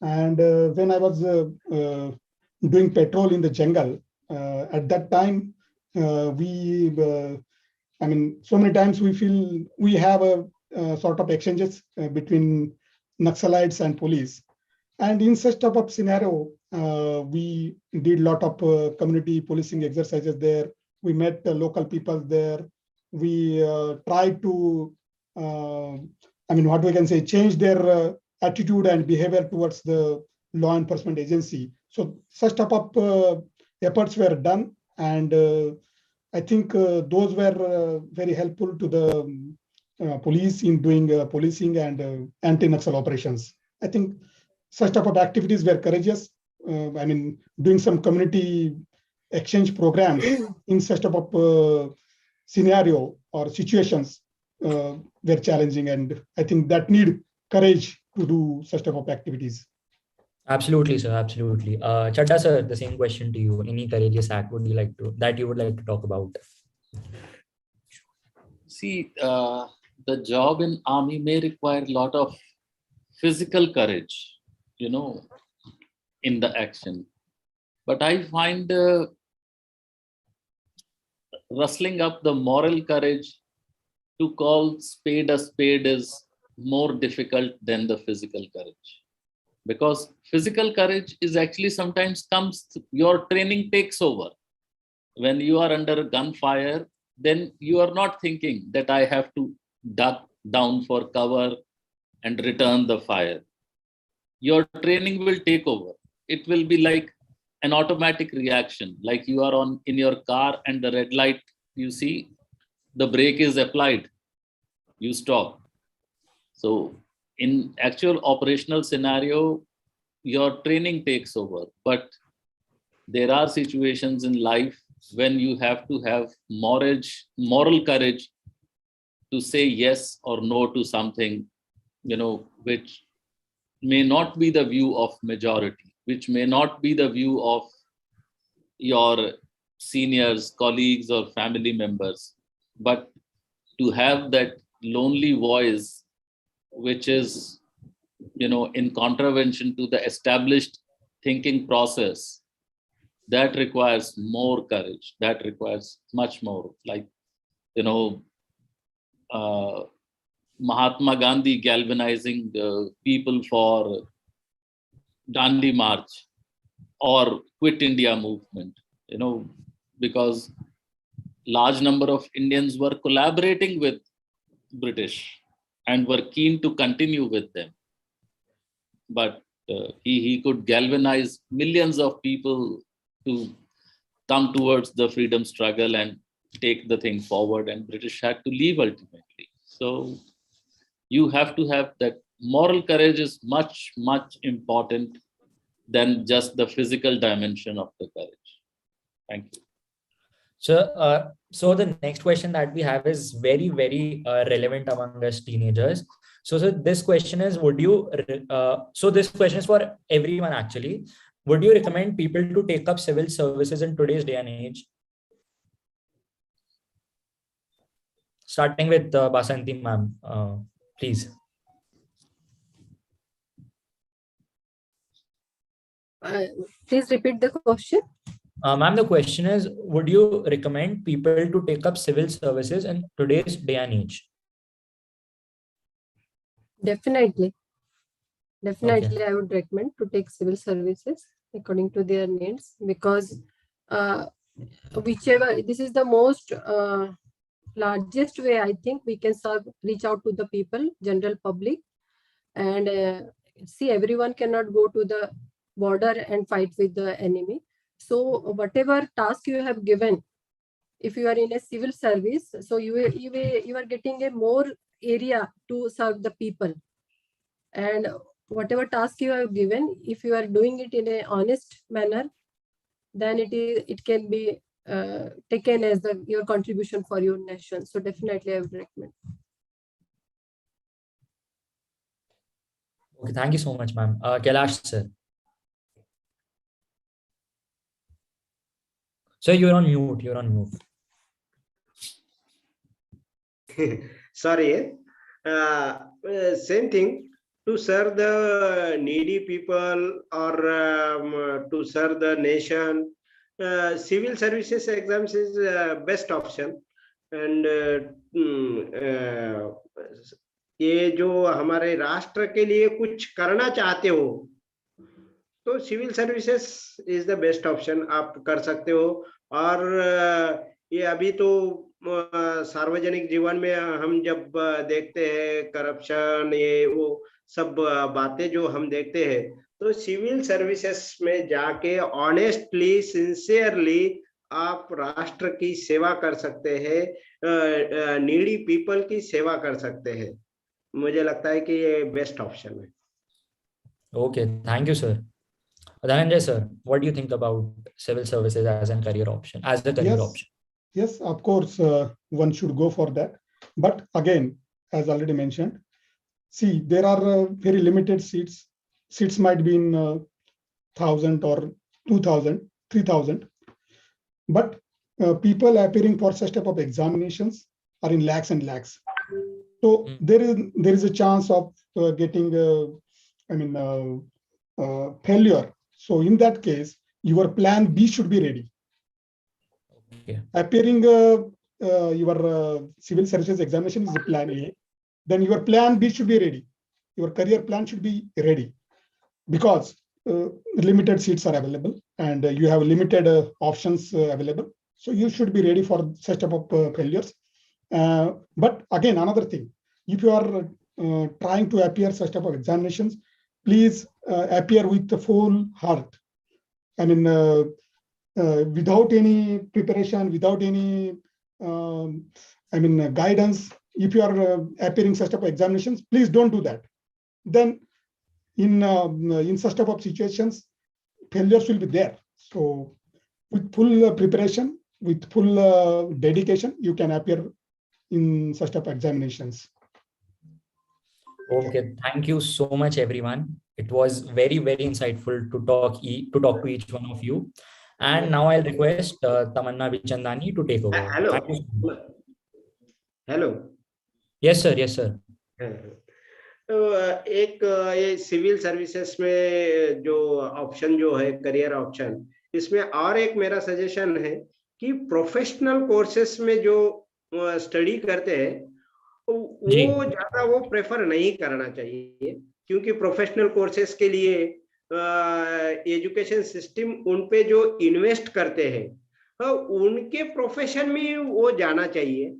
[SPEAKER 9] And when I was doing patrol in the jungle, at that time, I mean, so many times we feel we have a sort of exchanges between Naxalites and police. And in such type of scenario, we did a lot of community policing exercises there. We met the local people there. we try to, what we can say, change their attitude and behavior towards the law enforcement agency. So such type of efforts were done, and I think those were very helpful to the police in doing policing and anti-Naxal operations. I think such type of activities were courageous. Doing some community exchange programs in such type of scenario or situations were challenging, and I think that need courage to do such type of activities.
[SPEAKER 6] Absolutely, sir. Absolutely. Chadda sir, the same question to you. Any courageous act would you like to talk about?
[SPEAKER 12] See, the job in army may require a lot of physical courage, in the action. But I find rustling up the moral courage to call spade a spade is more difficult than the physical courage. Because physical courage is actually sometimes your training takes over. When you are under gunfire, then you are not thinking that I have to duck down for cover and return the fire. Your training will take over. It will be like an automatic reaction, like you are in your car and the red light, you see, the brake is applied, you stop. So in actual operational scenario, your training takes over. But there are situations in life when you have to have moral courage to say yes or no to something, which may not be the view of majority, which may not be the view of your seniors, colleagues, or family members. But to have that lonely voice, which is, in contravention to the established thinking process, that requires more courage. That requires much more. Like, Mahatma Gandhi galvanizing the people for Dandi March or Quit India movement, because large number of Indians were collaborating with British and were keen to continue with them. But he could galvanize millions of people to come towards the freedom struggle and take the thing forward, and British had to leave ultimately. So you have to have that moral courage is much, much important than just the physical dimension of the courage. Thank you.
[SPEAKER 6] So the next question that we have is very, very relevant among us teenagers. So this question is, this question is for everyone actually. Would you recommend people to take up civil services in today's day and age? Starting with Basanti ma'am, please.
[SPEAKER 11] Please repeat the question.
[SPEAKER 6] Ma'am, the question is, would you recommend people to take up civil services in today's day and age?
[SPEAKER 11] Definitely. Definitely,
[SPEAKER 6] Okay.
[SPEAKER 11] I would recommend to take civil services according to their needs, because this is the most largest way I think we can reach out to the people, general public, and see, everyone cannot go to the border and fight with the enemy. So whatever task you have given, if you are in a civil service, so you are getting a more area to serve the people, and whatever task you have given, if you are doing it in an honest manner, then it can be taken as your contribution for your nation. So definitely I would recommend.
[SPEAKER 6] Okay, thank you so much, ma'am. Kailash sir. So you're on mute.
[SPEAKER 10] Sorry. Same thing. To serve the needy people or to serve the nation, civil services exams is best option. And ये जो हमारे राष्ट्र के लिए कुछ करना चाहते हो, तो civil services is the best option, आप कर सकते हो. और ये अभी तो सार्वजनिक जीवन में हम जब देखते हैं करप्शन, ये वो सब बातें जो हम देखते हैं, तो सिविल सर्विसेज में जाके ऑनेस्टली, सिंसियरली आप राष्ट्र की सेवा कर सकते हैं, नीडी पीपल की सेवा कर सकते हैं। मुझे लगता है कि ये बेस्ट ऑप्शन है।
[SPEAKER 6] Okay, thank you, sir. Dhananjay sir, what do you think about civil services as a career option?
[SPEAKER 9] Yes, of course, one should go for that. But again, as already mentioned, see, there are very limited seats. Seats might be in 1,000 or 2,000, 3,000. But people appearing for such type of examinations are in lakhs and lakhs. So there is a chance of getting, failure. So in that case, your plan B should be ready.
[SPEAKER 6] Okay.
[SPEAKER 9] Appearing your civil services examination is the plan A. Then your plan B should be ready. Your career plan should be ready, because limited seats are available and you have limited options available. So you should be ready for such type of failures. But again, another thing, if you are trying to appear such type of examinations, please appear with the full heart. I mean, without any preparation, without any, guidance. If you are appearing such type of examinations, please don't do that. Then, in such type of situations, failures will be there. So, with full preparation, with full dedication, you can appear in such type of examinations.
[SPEAKER 6] Okay, thank you so much, everyone. It was very, very insightful to talk to each one of you. And now I'll request Tamanna Vichandani to take over.
[SPEAKER 10] Hello. Hello.
[SPEAKER 6] Yes, sir. Yes, sir.
[SPEAKER 10] तो एक ये civil services में जो option जो है career option, इसमें और एक मेरा सजेशन है कि प्रोफेशनल कोर्सेस में जो स्टडी करते हैं वो ज्यादा वो प्रेफर नहीं करना चाहिए, क्योंकि प्रोफेशनल कोर्सेस के लिए एजुकेशन सिस्टम उन पे जो इन्वेस्ट करते हैं उनके प्रोफेशन में वो जाना चाहिए,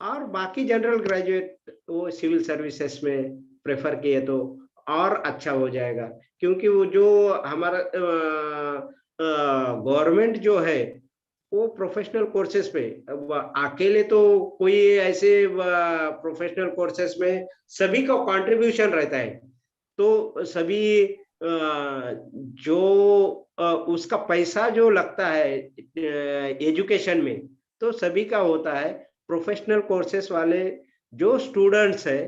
[SPEAKER 10] और बाकी जनरल ग्रेजुएट वो सिविल सर्विसेज में प्रेफर किए तो और अच्छा हो जाएगा। क्योंकि वो जो हमारा गवर्नमेंट जो है वो प्रोफेशनल कोर्सेज पे अकेले तो कोई ऐसे प्रोफेशनल कोर्सेज में सभी का कंट्रीब्यूशन रहता है, तो सभी जो उसका पैसा जो लगता है एजुकेशन में तो सभी का होता है। प्रोफेशनल कोर्सेज वाले जो स्टूडेंट्स है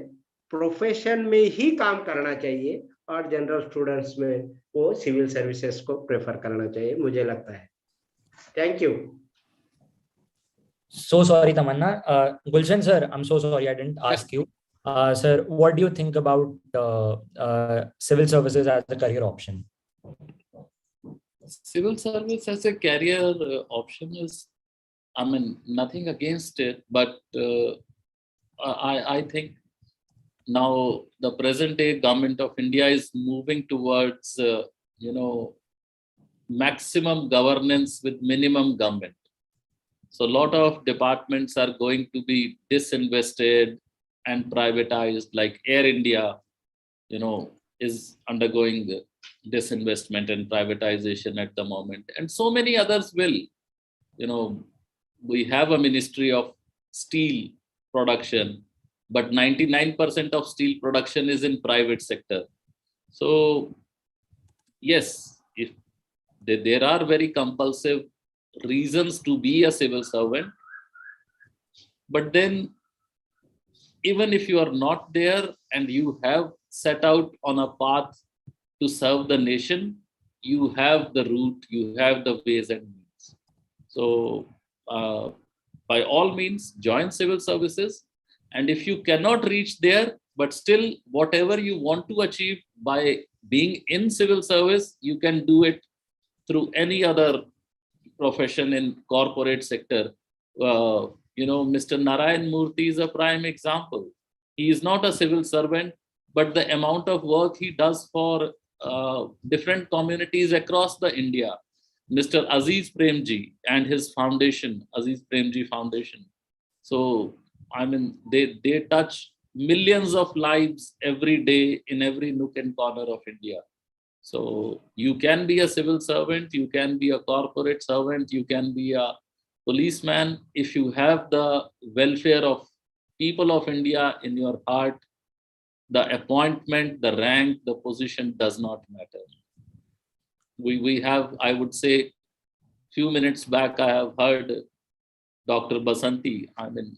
[SPEAKER 10] प्रोफेशन में ही काम करना चाहिए, और जनरल स्टूडेंट्स में वो सिविल सर्विसेज को प्रेफर करना चाहिए, मुझे लगता है। Thank you.
[SPEAKER 6] So sorry, Tamanna. Gulshan sir, I'm so sorry I didn't ask you. Sir, what do you think about civil services as a career option?
[SPEAKER 12] Civil service as a career option is, I mean, nothing against it, but I think now the present day government of India is moving towards, maximum governance with minimum government. So a lot of departments are going to be disinvested and privatized, like Air India, is undergoing disinvestment and privatization at the moment. And so many others will. We have a Ministry of Steel Production, but 99% of steel production is in private sector. So yes, if there are very compulsive reasons to be a civil servant, but then even if you are not there and you have set out on a path to serve the nation, you have the route, you have the ways and means. So by all means, join civil services. And if you cannot reach there, but still whatever you want to achieve by being in civil service, you can do it through any other profession in corporate sector. Mr. Narayan Murthy is a prime example. He is not a civil servant, but the amount of work he does for different communities across the India. Mr. Aziz Premji and his foundation, Aziz Premji Foundation, So, I mean, they touch millions of lives every day in every nook and corner of India. So you can be a civil servant, you can be a corporate servant, you can be a policeman. If you have the welfare of people of India in your heart, the appointment, the rank, the position does not matter. We have, I would say, few minutes back, I have heard Dr. Basanti, I mean,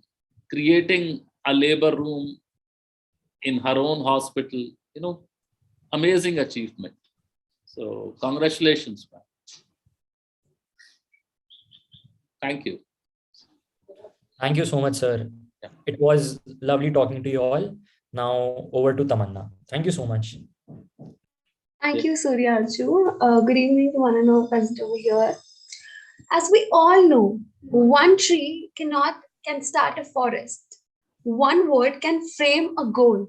[SPEAKER 12] creating a labor room in her own hospital, you know, amazing achievement. So congratulations, ma'am. Thank you.
[SPEAKER 6] Thank you so much, sir. It was lovely talking to you all. Now over to Tamanna. Thank you so much.
[SPEAKER 7] Thank you, Suryaarju. Good evening to one and all present over here. As we all know, one tree can start a forest. One word can frame a goal.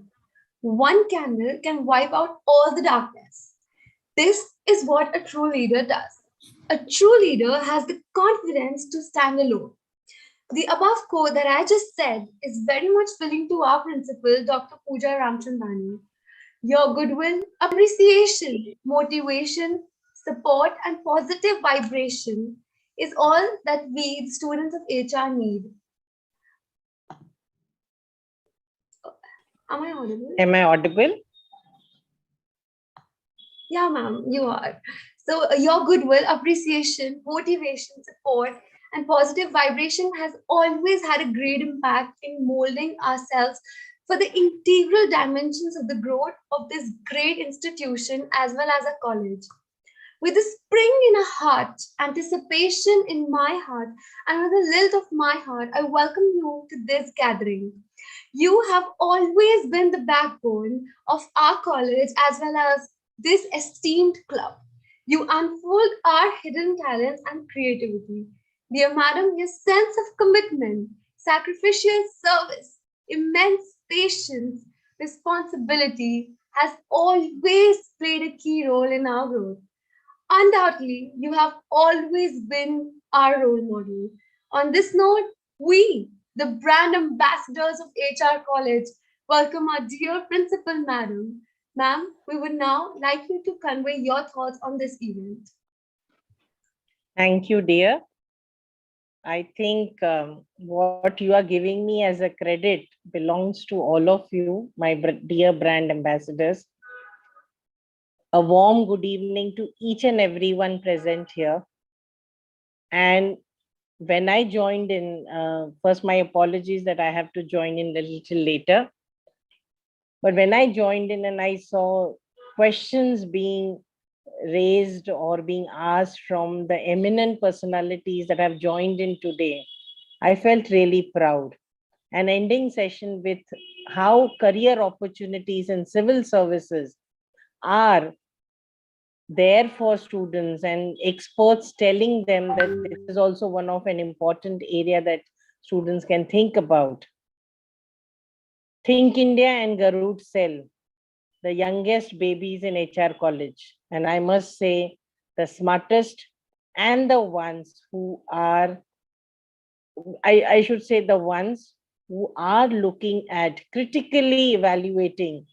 [SPEAKER 7] One candle can wipe out all the darkness. This is what a true leader does. A true leader has the confidence to stand alone. The above quote that I just said is very much fitting to our principal, Dr. Pooja Ramchandani. Your goodwill, appreciation, motivation, support, and positive vibration is all that we, the students of HR, need. Am I audible?
[SPEAKER 13] Am I audible?
[SPEAKER 7] Yeah, ma'am, you are. So your goodwill, appreciation, motivation, support, and positive vibration has always had a great impact in molding ourselves for the integral dimensions of the growth of this great institution as well as a college. With a spring in a heart, anticipation in my heart, and with a lilt of my heart, I welcome you to this gathering. You have always been the backbone of our college as well as this esteemed club. You unfold our hidden talents and creativity. Dear madam, your sense of commitment, sacrificial service, immense patience, responsibility has always played a key role in our growth. Undoubtedly, you have always been our role model. On this note, we, the brand ambassadors of HR College, welcome our dear principal madam. Ma'am, we would now like you to convey your thoughts on this event.
[SPEAKER 13] Thank you, dear. I think what you are giving me as a credit belongs to all of you, my dear brand ambassadors. A warm good evening to each and everyone present here. And when I joined in, first my apologies that I have to join in a little later. But when I joined in and I saw questions being raised or being asked from the eminent personalities that have joined in today, I felt really proud. An ending session with how career opportunities in civil services are there for students and experts telling them that this is also one of an important area that students can think about. Think India and Garud Cell, the youngest babies in HR College. And I must say, the smartest and the ones who are, I should say the ones who are looking at critically evaluating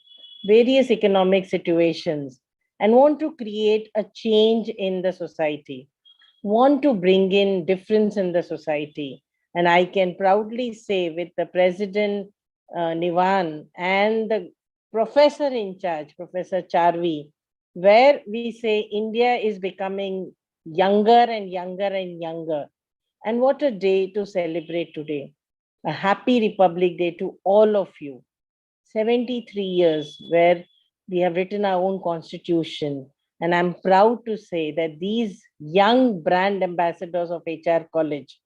[SPEAKER 13] various economic situations and want to create a change in the society, want to bring in difference in the society. And I can proudly say with the President Nivan and the professor in charge, Professor Charvi, where we say India is becoming younger and younger and younger. And what a day to celebrate today. A happy Republic Day to all of you. 73 years where we have written our own constitution. And I'm proud to say that these young brand ambassadors of HR College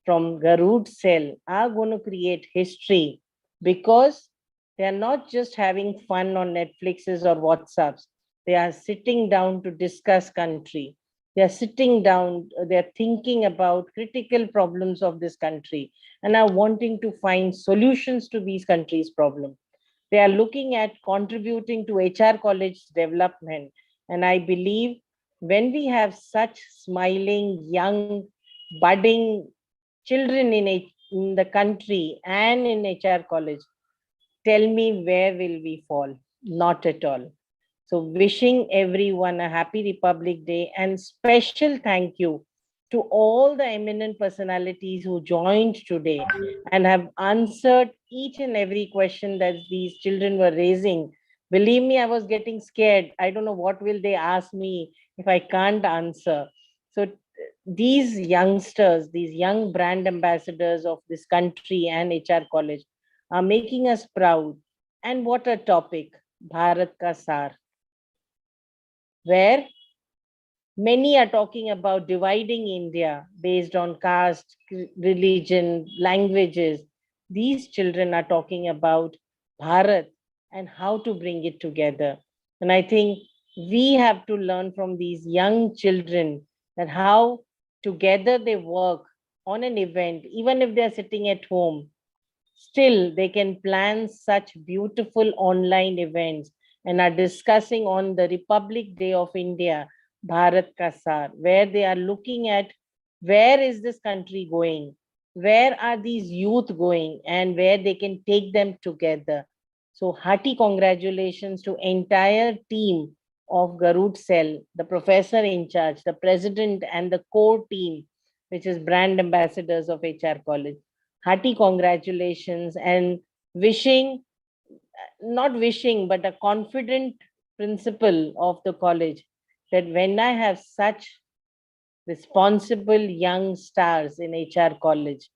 [SPEAKER 13] from Garud Cell are going to create history because they are not just having fun on Netflixes or WhatsApps. They are sitting down to discuss country. They are sitting down, they're thinking about critical problems of this country and are wanting to find solutions to these countries' problems. They are looking at contributing to HR College development. And I believe when we have such smiling, young, budding children in in the country and in HR college, tell me where will we fall? Not at all. So wishing everyone a happy Republic Day, and special thank you to all the eminent personalities who joined today and have answered each and every question that these children were raising. Believe me, I was getting scared. I don't know what will they ask me if I can't answer. So these youngsters, these young brand ambassadors of this country and HR college are making us proud. And what a topic, Bharat Ka Saar, where many are talking about dividing India based on caste, religion, languages. These children are talking about Bharat and how to bring it together. And I think we have to learn from these young children that how together they work on an event, even if they're sitting at home, still they can plan such beautiful online events and are discussing on the Republic Day of India, Bharat Ka Saar, where they are looking at where is this country going, where are these youth going, and where they can take them together. So hearty congratulations to entire team of Garud Cell, the professor in charge, the president and the core team, which is brand ambassadors of HR College. Hearty congratulations, and wishing, not wishing, but a confident principal of the college that when I have such responsible young stars in HR college,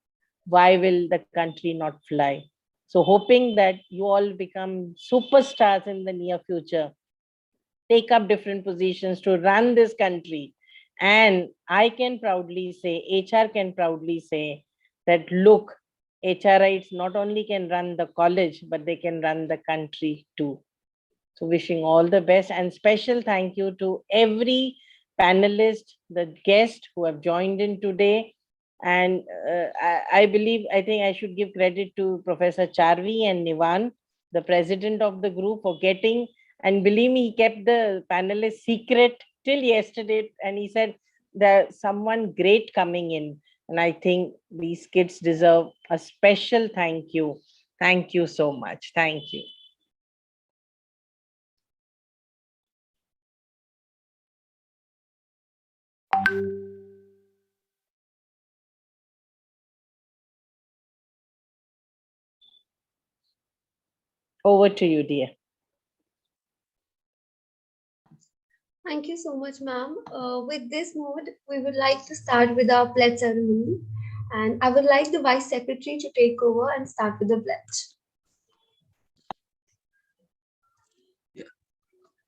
[SPEAKER 13] why will the country not fly? So hoping that you all become superstars in the near future, take up different positions to run this country. And I can proudly say, HR can proudly say that, look, HRites not only can run the college, but they can run the country too. So wishing all the best, and special thank you to every panelist, the guest who have joined in today. And I think I should give credit to Professor Charvi and Nivan, the president of the group, for getting, and believe me, he kept the panelists secret till yesterday. And he said there's someone great coming in. And I think these kids deserve a special thank you. Thank you so much. Thank you. Over to you, dear.
[SPEAKER 7] Thank you so much, ma'am. With this mood, we would like to start with our pledge ceremony. And I would like the Vice Secretary to take over and start with the pledge.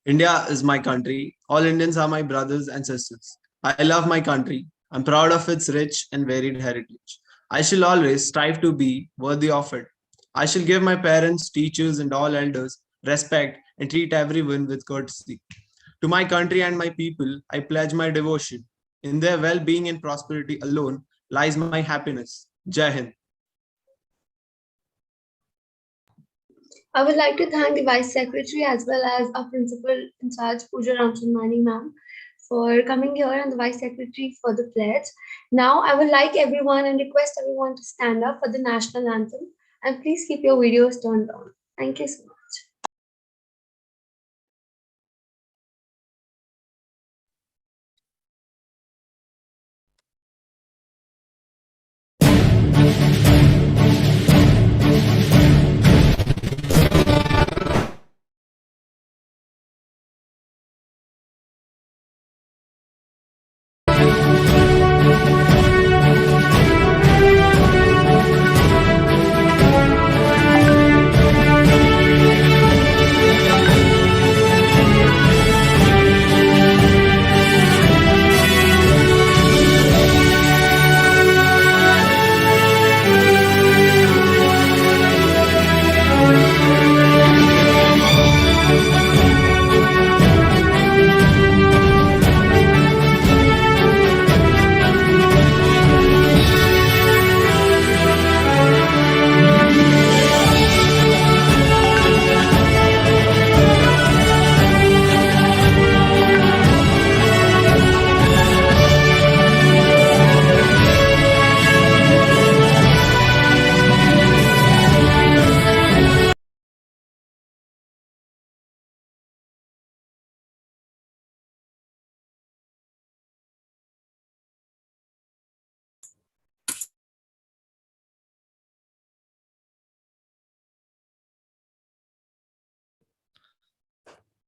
[SPEAKER 14] India is my country. All Indians are my brothers and sisters. I love my country. I'm proud of its rich and varied heritage. I shall always strive to be worthy of it. I shall give my parents, teachers, and all elders respect and treat everyone with courtesy. To my country and my people, I pledge my devotion. In their well-being and prosperity alone lies my happiness. Jai Hind.
[SPEAKER 7] I would like to thank the Vice Secretary as well as our Principal in charge, Pooja Ramchandani ma'am, for coming here, and the Vice Secretary for the pledge. Now, I would like everyone and request everyone to stand up for the national anthem, and please keep your videos turned on. Thank you so much.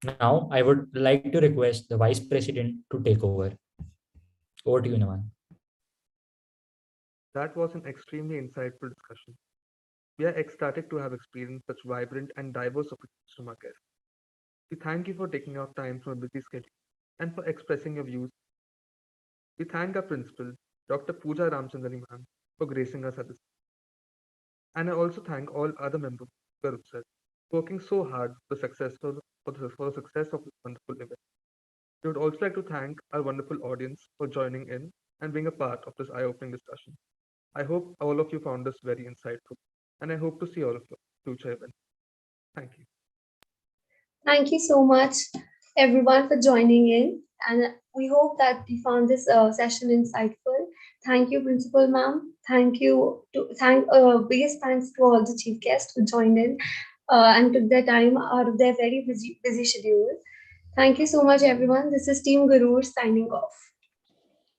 [SPEAKER 6] Now, I would like to request the Vice President to take over. Over to you, Naman.
[SPEAKER 15] That was an extremely insightful discussion. We are ecstatic to have experienced such vibrant and diverse opinions from our guests. We thank you for taking out time from a busy schedule and for expressing your views. We thank our principal, Dr. Pooja Ramchandani ma'am, for gracing us at this. And I also thank all other members of the Utsav, working so hard for the success of this wonderful event. We would also like to thank our wonderful audience for joining in and being a part of this eye-opening discussion. I hope all of you found this very insightful, and I hope to see all of you at future events. Thank you.
[SPEAKER 7] Thank you so much, everyone, for joining in. And we hope that you found this session insightful. Thank you, Principal Ma'am. Biggest thanks to all the chief guests who joined in and took their time out of their very busy schedule. Thank you so much, everyone. This is Team Gurur signing off.